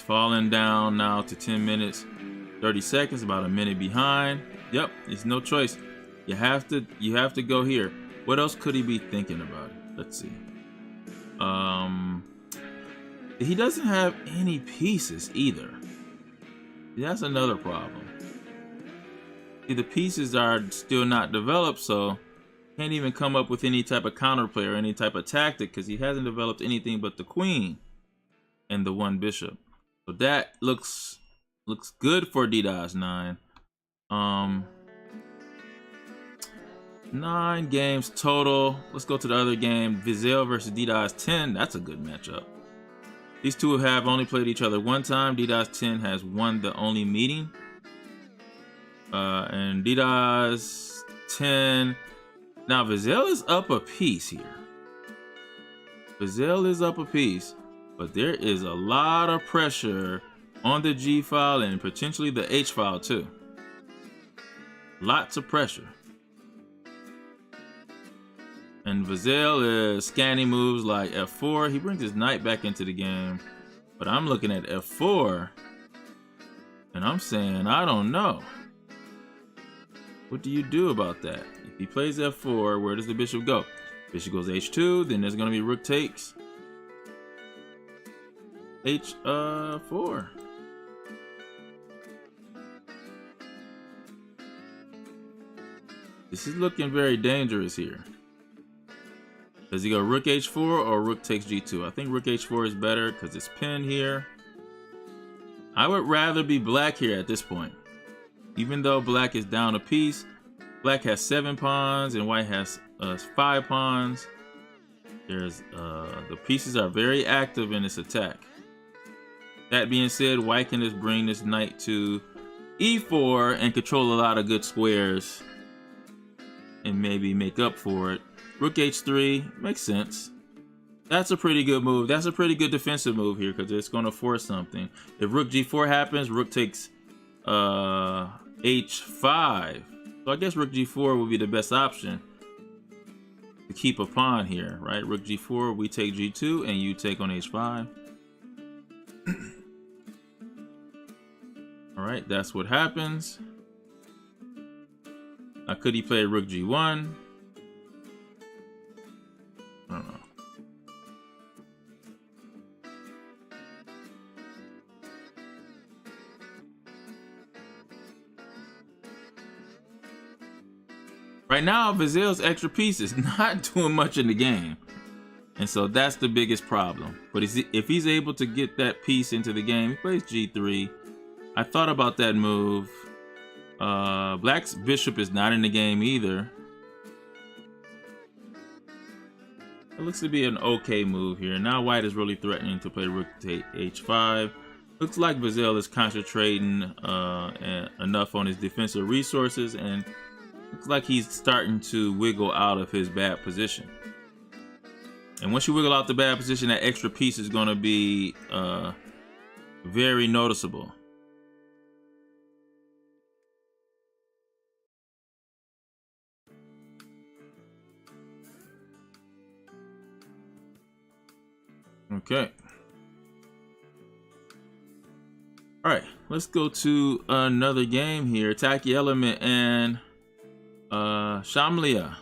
Falling down now to 10 minutes 30 seconds, about a minute behind. Yep, it's no choice. You have to go here. What else could he be thinking about? Let's see. He doesn't have any pieces either. That's another problem. See, the pieces are still not developed, so can't even come up with any type of counterplay or any type of tactic because he hasn't developed anything but the queen and the one bishop. So that looks good for D-9. 9 games total. Let's go to the other game. Vizel versus D-10. That's a good matchup. These two have only played each other one time. D-10 has won the only meeting. And D-10. Now Vizel is up a piece here. Vizel is up a piece. But there is a lot of pressure on the G file and potentially the H file too. Lots of pressure. And Vizel is scanning moves like F4. He brings his knight back into the game. But I'm looking at F4 and I'm saying, I don't know. What do you do about that? If he plays F4, where does the bishop go? Bishop goes H2, then there's gonna be rook takes. H4. This is looking very dangerous here. Does he go rook H4 or rook takes G2? I think rook H4 is better because it's pinned here. I would rather be black here at this point. Even though black is down a piece, black has 7 pawns and white has 5 pawns. There's the pieces are very active in this attack. That being said, white can just bring this knight to E4 and control a lot of good squares and maybe make up for it. Rook H3 makes sense. That's a pretty good move. That's a pretty good defensive move here because it's going to force something. If rook G4 happens, rook takes H5. So I guess rook G4 would be the best option to keep a pawn here, right? Rook G4, we take G2 and you take on H5. All right, that's what happens. Could he play rook g1? I don't know. Right now, Vasil's extra piece is not doing much in the game. And so that's the biggest problem. But if he's able to get that piece into the game, he plays g3. I thought about that move. Black's bishop is not in the game either. It looks to be an okay move here. Now white is really threatening to play rook to h5. Looks like Vasil is concentrating enough on his defensive resources, and looks like he's starting to wiggle out of his bad position. And once you wiggle out the bad position, that extra piece is going to be very noticeable. Okay. All right, let's go to another game here. Taki Element and Shamlia.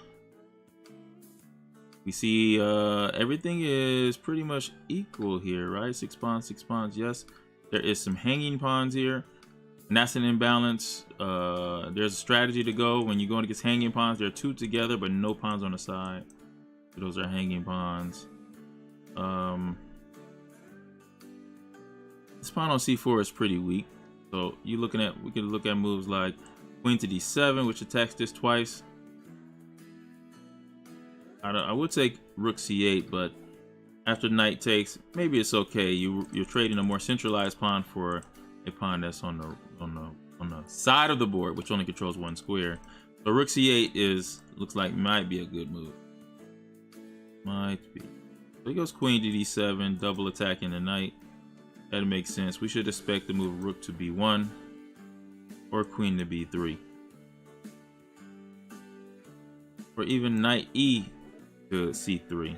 We see everything is pretty much equal here, right? 6 pawns, 6 pawns. Yes, there is some hanging pawns here, and that's an imbalance. There's a strategy to go when you're going against hanging pawns. There are 2 together, but no pawns on the side. So those are hanging pawns. This pawn on c4 is pretty weak. So we can look at moves like queen to d7, which attacks this twice. I would take rook c8, but after knight takes, maybe it's okay. You're trading a more centralized pawn for a pawn that's on the side of the board, which only controls 1 square. So rook c8 looks like might be a good move. Might be. So he goes queen to d7, double attacking the knight. That makes sense. We should expect the move rook to b1 or queen to b3, or even knight e to c3.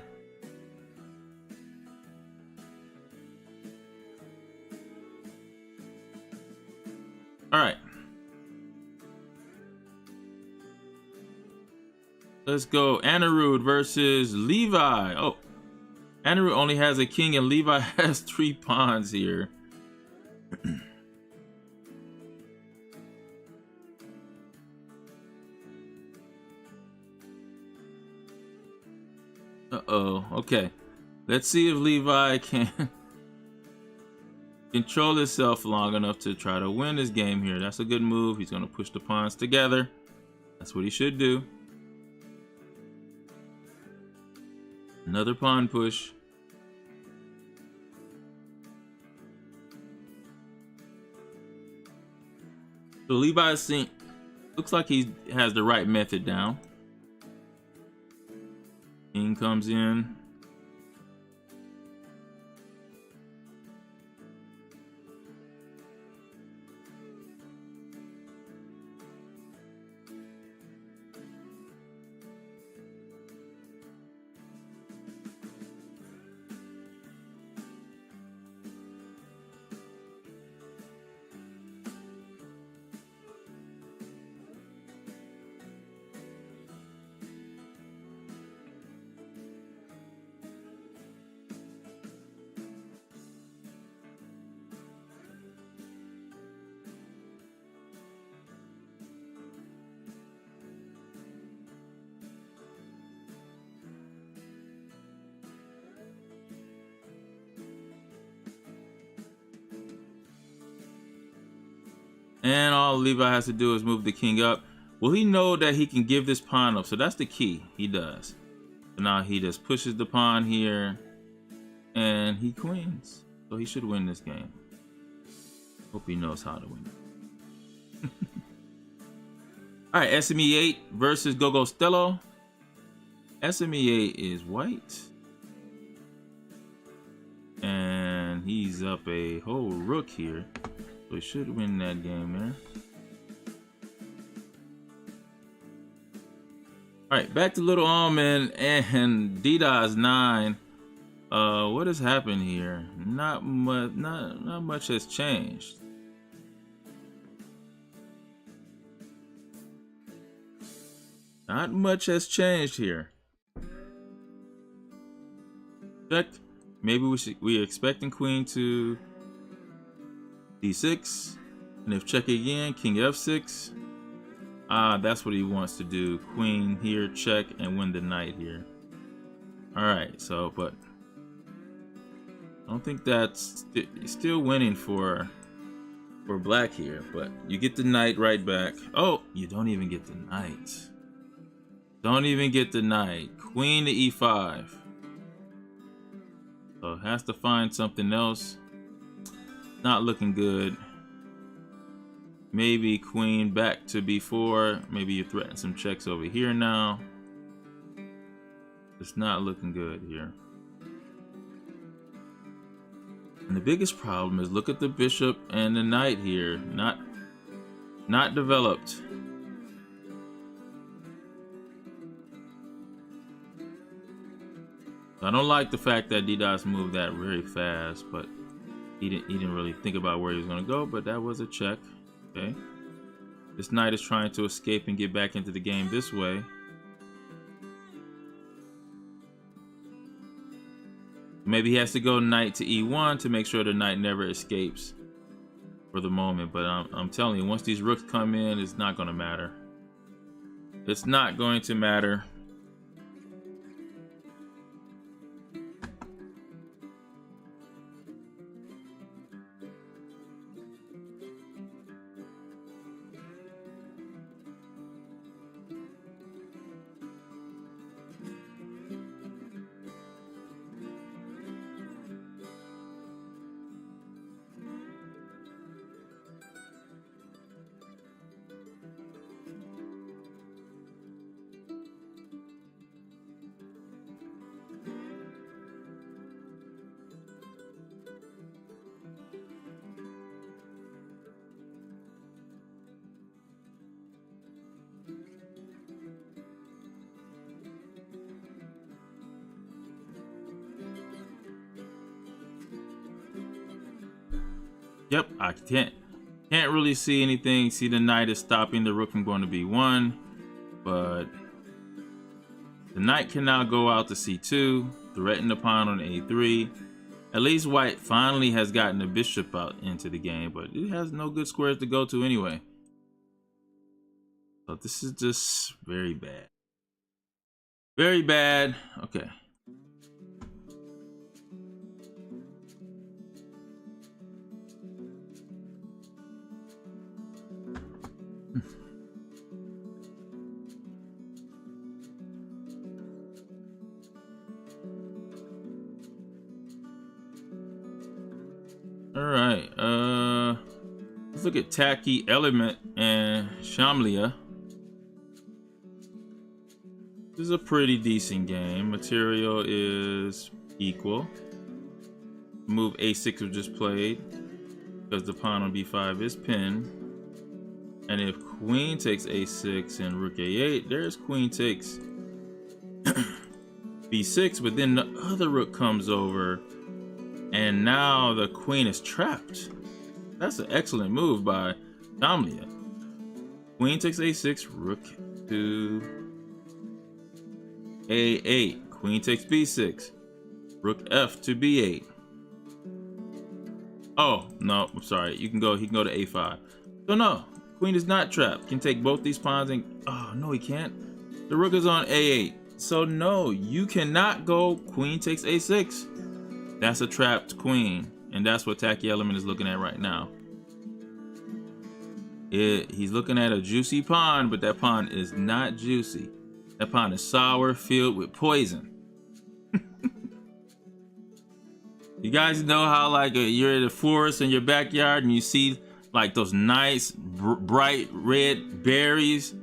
All right, let's go. Anirudh versus Levi. Oh, Anirudh only has a king and Levi has 3 pawns here. Uh-oh. Okay. Let's see if Levi can control himself long enough to try to win this game here. That's a good move. He's going to push the pawns together. That's what he should do. Another pawn push. So Levi looks like he has the right method down. King comes in. And all Levi has to do is move the king up. Will he know that he can give this pawn up? So that's the key. He does. So now he just pushes the pawn here and he queens. So he should win this game. Hope he knows how to win. All right, SME8 versus Gogo Stello. SME8 is white. And he's up a whole rook here. So he should win that game there. All right, back to Little Almond and DDoS 9. What has happened here? Not much has changed. Not much has changed here. Check. Maybe we're expecting queen to d6. And if check again, king f6. That's what he wants to do. Queen here, check, and win the knight here. Alright, so, but I don't think that's still winning for black here, but you get the knight right back. Oh, you don't even get the knight. Don't even get the knight. Queen to e5. So has to find something else. Not looking good. Maybe queen back to b4. Maybe you threaten some checks over here now. It's not looking good here. And the biggest problem is look at the bishop and the knight here. Not developed. I don't like the fact that D-Dos moved that very fast, but he didn't really think about where he was going to go, but that was a check. Okay. This knight is trying to escape and get back into the game this way. Maybe he has to go knight to e1 to make sure the knight never escapes for the moment. But I'm telling you, once these rooks come in, it's not going to matter. It's not going to matter. Yep, I can't really see anything. See, the knight is stopping the rook from going to b1, but the knight can now go out to c2, threaten the pawn on a3. At least white finally has gotten the bishop out into the game, but it has no good squares to go to anyway. So this is just very bad. Very bad. Okay. All right, let's look at Tacky Element and Shamlia. This is a pretty decent game. Material is equal. Move a6 was just played because the pawn on b5 is pinned. And if queen takes a6 and rook a8, there's queen takes b6, but then the other rook comes over. And now the queen is trapped. That's an excellent move by Shamlia. Queen takes a6, rook to a8. Queen takes b6, rook f to b8. Oh no, I'm sorry. He can go to a5. So no, queen is not trapped. Can take both these pawns and oh no, he can't. The rook is on a8. So no, you cannot go queen takes a6. That's a trapped queen, and that's what Tacky Element is looking at right now. He's looking at a juicy pawn, but that pawn is not juicy. That pawn is sour, filled with poison. You guys know how like you're in the forest in your backyard and you see like those nice bright red berries.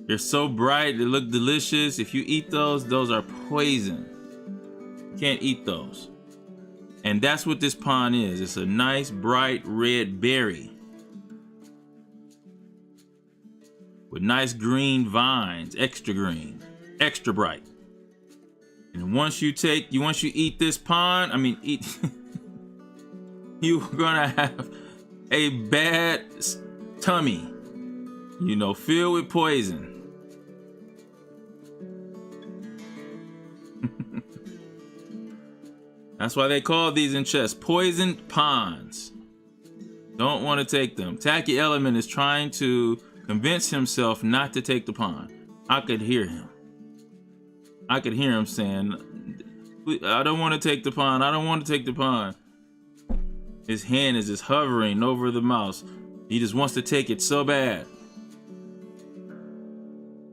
They're so bright, they look delicious. If you eat those are poison. You can't eat those. And that's what this pawn is. It's a nice, bright, red berry with nice green vines, extra green, extra bright. And once you eat this pawn, you're gonna have a bad tummy, filled with poison. That's why they call these in chess poisoned pawns. Don't want to take them. Tacky Element is trying to convince himself not to take the pawn. I could hear him. I could hear him saying, I don't want to take the pawn. I don't want to take the pawn. His hand is just hovering over the mouse. He just wants to take it so bad.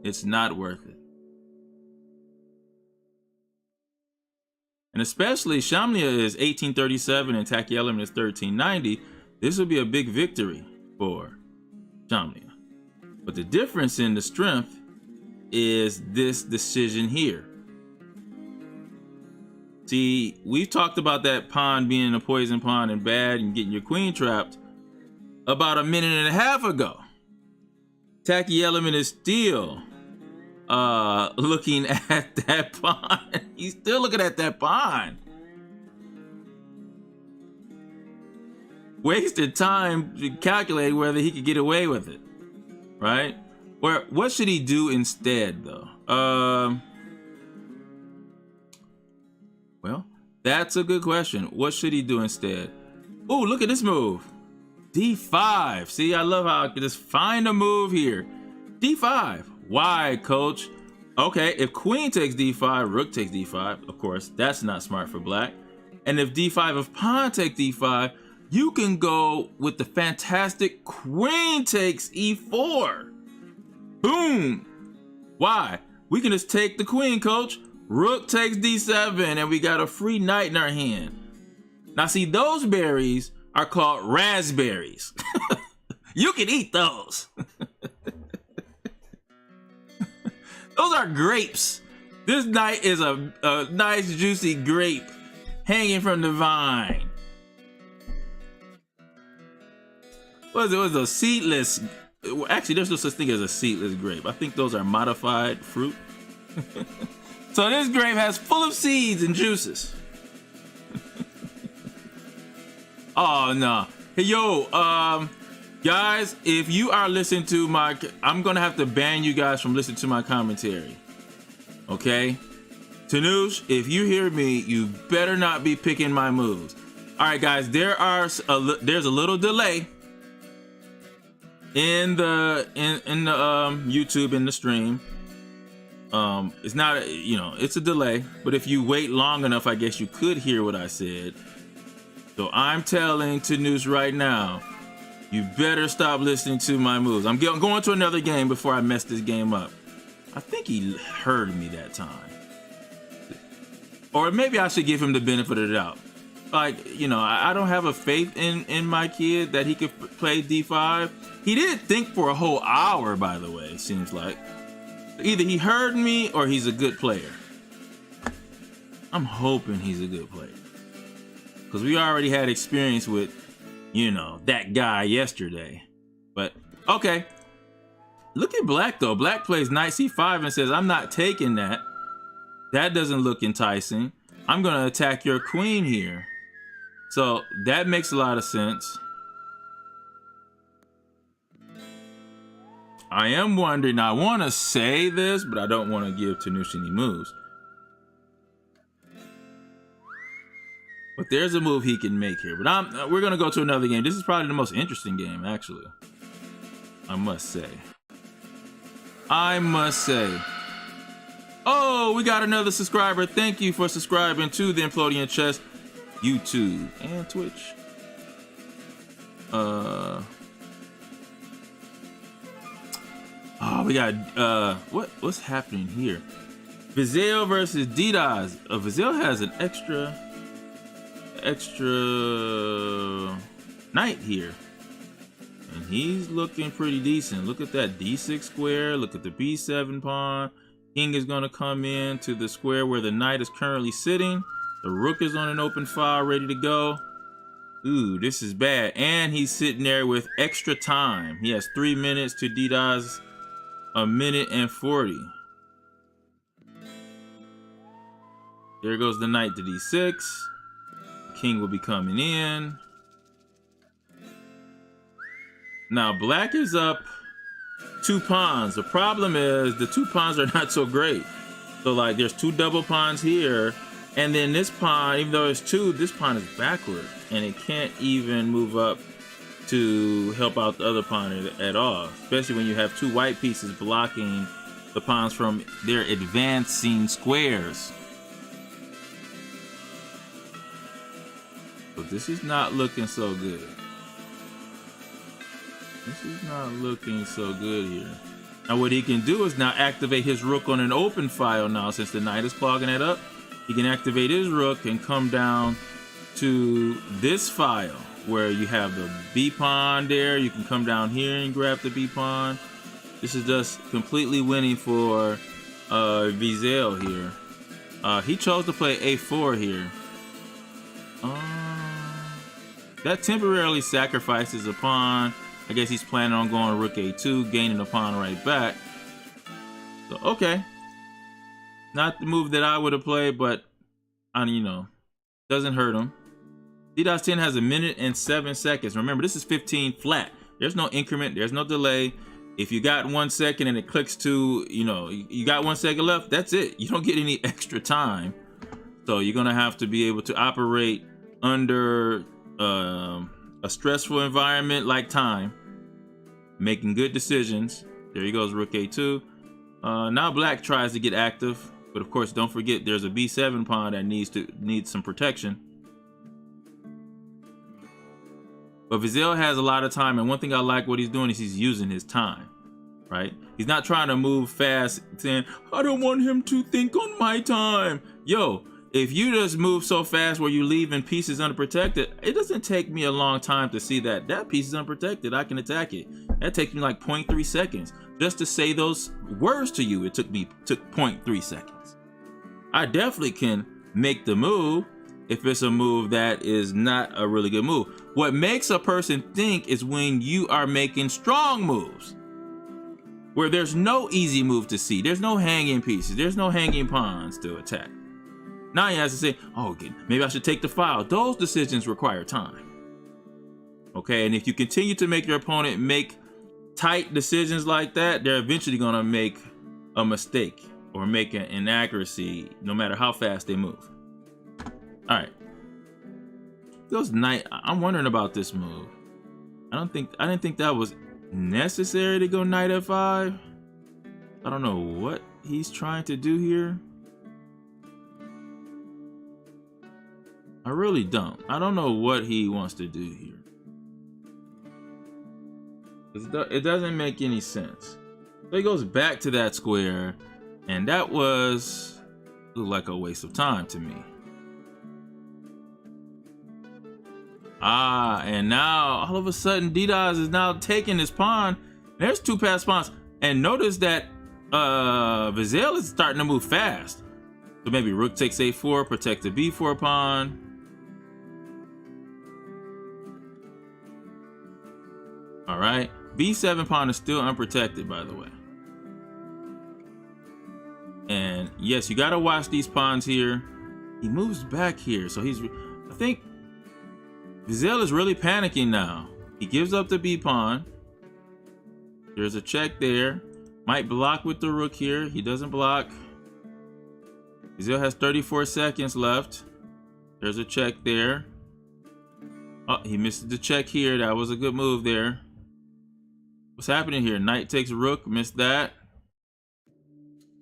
It's not worth it. And especially Shamlia is 1837 and Tacky Element is 1390. This will be a big victory for Shamlia. But the difference in the strength is this decision here. See, we've talked about that pawn being a poison pawn and bad and getting your queen trapped about a minute and a half ago. Tacky Element is still looking at that pawn. He's still looking at that pawn. Wasted time to calculate whether he could get away with it, right? Or what should he do instead, though? Well, that's a good question. What should he do instead? Oh, look at this move. D5. See, I love how I can just find a move here. D5. Why, coach? Okay, if queen takes D5, rook takes D5. Of course, that's not smart for black. And if D5, if pawn takes D5, you can go with the fantastic queen takes E4. Boom. Why? We can just take the queen, coach. Rook takes D7, and we got a free knight in our hand. Now, see, those berries are called raspberries. You can eat those. Those are grapes. This knight is a nice, juicy grape hanging from the vine. What is it? Was a seedless? Actually, there's no such thing as a seedless grape. I think those are modified fruit. So this grape has full of seeds and juices. Oh no. Hey yo, guys, if you are listening to my, I'm gonna have to ban you guys from listening to my commentary. Okay? Tanush, if you hear me, you better not be picking my moves. All right, guys, there's a little delay in the YouTube in the stream. It's not, it's a delay, but if you wait long enough, I guess you could hear what I said. So I'm telling Tanush right now, you better stop listening to my moves. I'm going to another game before I mess this game up. I think he heard me that time. Or maybe I should give him the benefit of the doubt. Like, I don't have a faith in my kid that he could play D5. He did think for a whole hour, by the way, it seems like. Either he heard me or he's a good player. I'm hoping he's a good player. Because we already had experience with, that guy yesterday. But, okay. Look at black, though. Black plays knight c5 and says, I'm not taking that. That doesn't look enticing. I'm going to attack your queen here. So, that makes a lot of sense. I am wondering, I want to say this, but I don't want to give Tanush any moves. But there's a move he can make here. But we're going to go to another game. This is probably the most interesting game, actually. I must say. Oh, we got another subscriber. Thank you for subscribing to the Implodian Chess YouTube and Twitch. Oh, we got what's happening here? Vizel versus Didas. Vizel has an extra knight here, and he's looking pretty decent. Look at that D6 square. Look at the B7 pawn. King is going to come in to the square where the knight is currently sitting. The rook is on an open file, ready to go. Ooh, this is bad. And he's sitting there with extra time. He has 3 minutes to Didas. A minute and 40. There goes the knight to D6. The king will be coming in. Now black is up 2 pawns. The problem is the 2 pawns are not so great. So like there's 2 double pawns here And then this pawn, even though it's 2, this pawn is backward, and it can't even move up to help out the other pawn at all, especially when you have 2 white pieces blocking the pawns from their advancing squares. So this is not looking so good. This is not looking so good here. Now what he can do is now activate his rook on an open file now, since the knight is clogging it up. He can activate his rook and come down to this file where you have the B pawn there. You can come down here and grab the B pawn. This is just completely winning for Vizel here. He chose to play A4 here. That temporarily sacrifices a pawn. I guess he's planning on going rook A2, gaining a pawn right back. So, okay. Not the move that I would have played, but, you know, doesn't hurt him. D-10 has 1 minute and 7 seconds. Remember, this is 15 flat. There's no increment. There's no delay. If you got 1 second and it clicks to, you know, you got 1 second left, that's it. You don't get any extra time. So you're going to have to be able to operate under a stressful environment like time, making good decisions. There he goes, rook A2. Now black tries to get active, but of course don't forget there's a B7 pawn that needs some protection. But Vizel has a lot of time, and one thing I like what he's doing is he's using his time, right? He's not trying to move fast, saying, I don't want him to think on my time. Yo, if you just move so fast where you leaving pieces unprotected, it doesn't take me a long time to see that that piece is unprotected. I can attack it. That takes me like 0.3 seconds. Just to say those words to you, it took 0.3 seconds. I definitely can make the move if it's a move that is not a really good move. What makes a person think is when you are making strong moves, where there's no easy move to see. There's no hanging pieces. There's no hanging pawns to attack. Now he has to say, oh, maybe I should take the file. Those decisions require time. Okay, and if you continue to make your opponent make tight decisions like that, they're eventually going to make a mistake or make an inaccuracy, no matter how fast they move. All right. Those knight. I'm wondering about this move. I didn't think that was necessary to go knight f5. I don't know what he's trying to do here. I really don't. I don't know what he wants to do here. It doesn't make any sense. So he goes back to that square, and that looked like a waste of time to me. And now all of a sudden D-Daz is now taking this pawn. There's 2 passed pawns, and notice that Vizel is starting to move fast. So maybe rook takes a4, protect the b4 pawn. All right, b7 pawn is still unprotected, by the way. And yes, you got to watch these pawns here. He moves back here, so I think Vizel is really panicking now. He gives up the b pawn. There's a check there. Might block with the rook here. He doesn't block. Vizel has 34 seconds left. There's a check there. Oh, he missed the check here. That was a good move there. What's happening here? Knight takes rook. Missed that.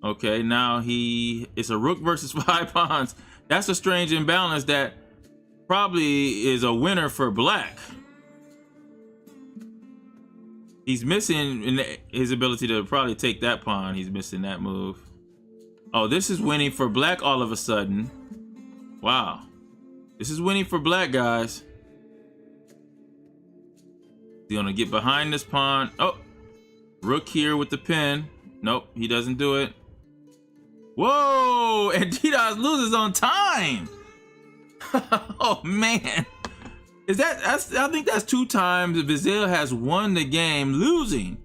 Okay, now it's a rook versus 5 pawns. That's a strange imbalance that probably is a winner for black. He's missing in his ability to probably take that pawn. He's missing that move. Oh, this is winning for black all of a sudden. Wow. This is winning for black, guys. He's gonna get behind this pawn. Oh, rook here with the pin. Nope, he doesn't do it. Whoa, and D-Daz loses on time. Oh man, I think that's 2 times Vizel has won the game losing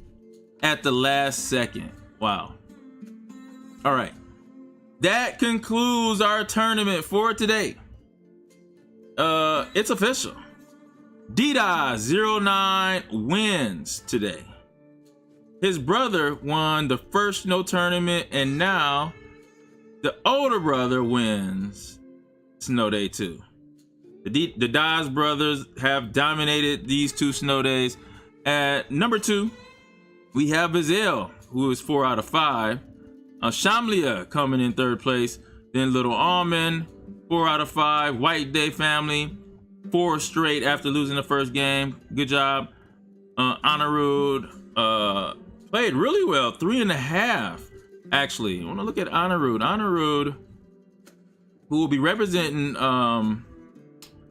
at the last second. Wow. All right, that concludes our tournament for today. It's official. D-Daz 09 wins today. His brother won the first no tournament, and now the older brother wins snow day too. The Dawes brothers have dominated these 2 snow days. At number 2, we have Bazille, who is 4 out of 5. Shamlia coming in 3rd place. Then Little Almond, 4 out of 5. White Day family, 4 straight after losing the first game. Good job. Honorud played really well, 3.5. Actually, I want to look at Honorud. Honorud, who will be representing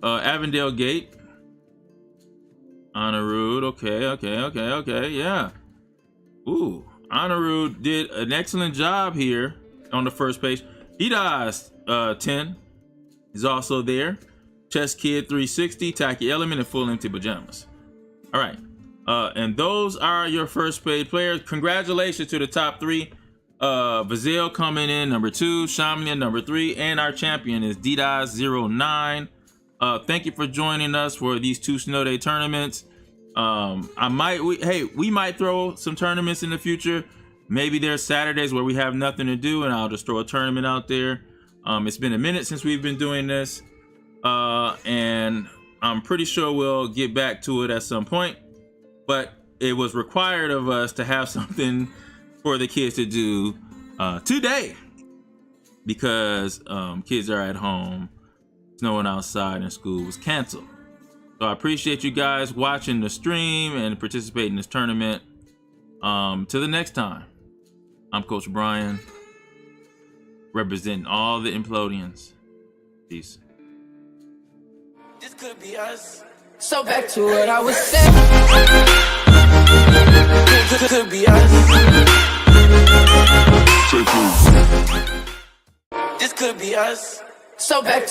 Avondale Gate. Honorud, okay, yeah. Ooh, Honorud did an excellent job here on the first page. Didas 10 is also there. Chess Kid 360, Tacky Element, and Full Empty Pajamas. All right, and those are your first page players. Congratulations to the top 3. Bazille coming in number 2, Shamlia number 3, and our champion is Didas09. Thank you for joining us for these 2 snow day tournaments. We might throw some tournaments in the future. Maybe there's Saturdays where we have nothing to do and I'll just throw a tournament out there. It's been a minute since we've been doing this, and I'm pretty sure we'll get back to it at some point, but it was required of us to have something for the kids to do today because kids are at home, snowing outside, and school was canceled. So I appreciate you guys watching the stream and participating in this tournament. Till the next time, I'm Coach Bryan, representing all the Implodians. Peace. This could be us. So back to what I was saying. Could be us. This could be us. So back to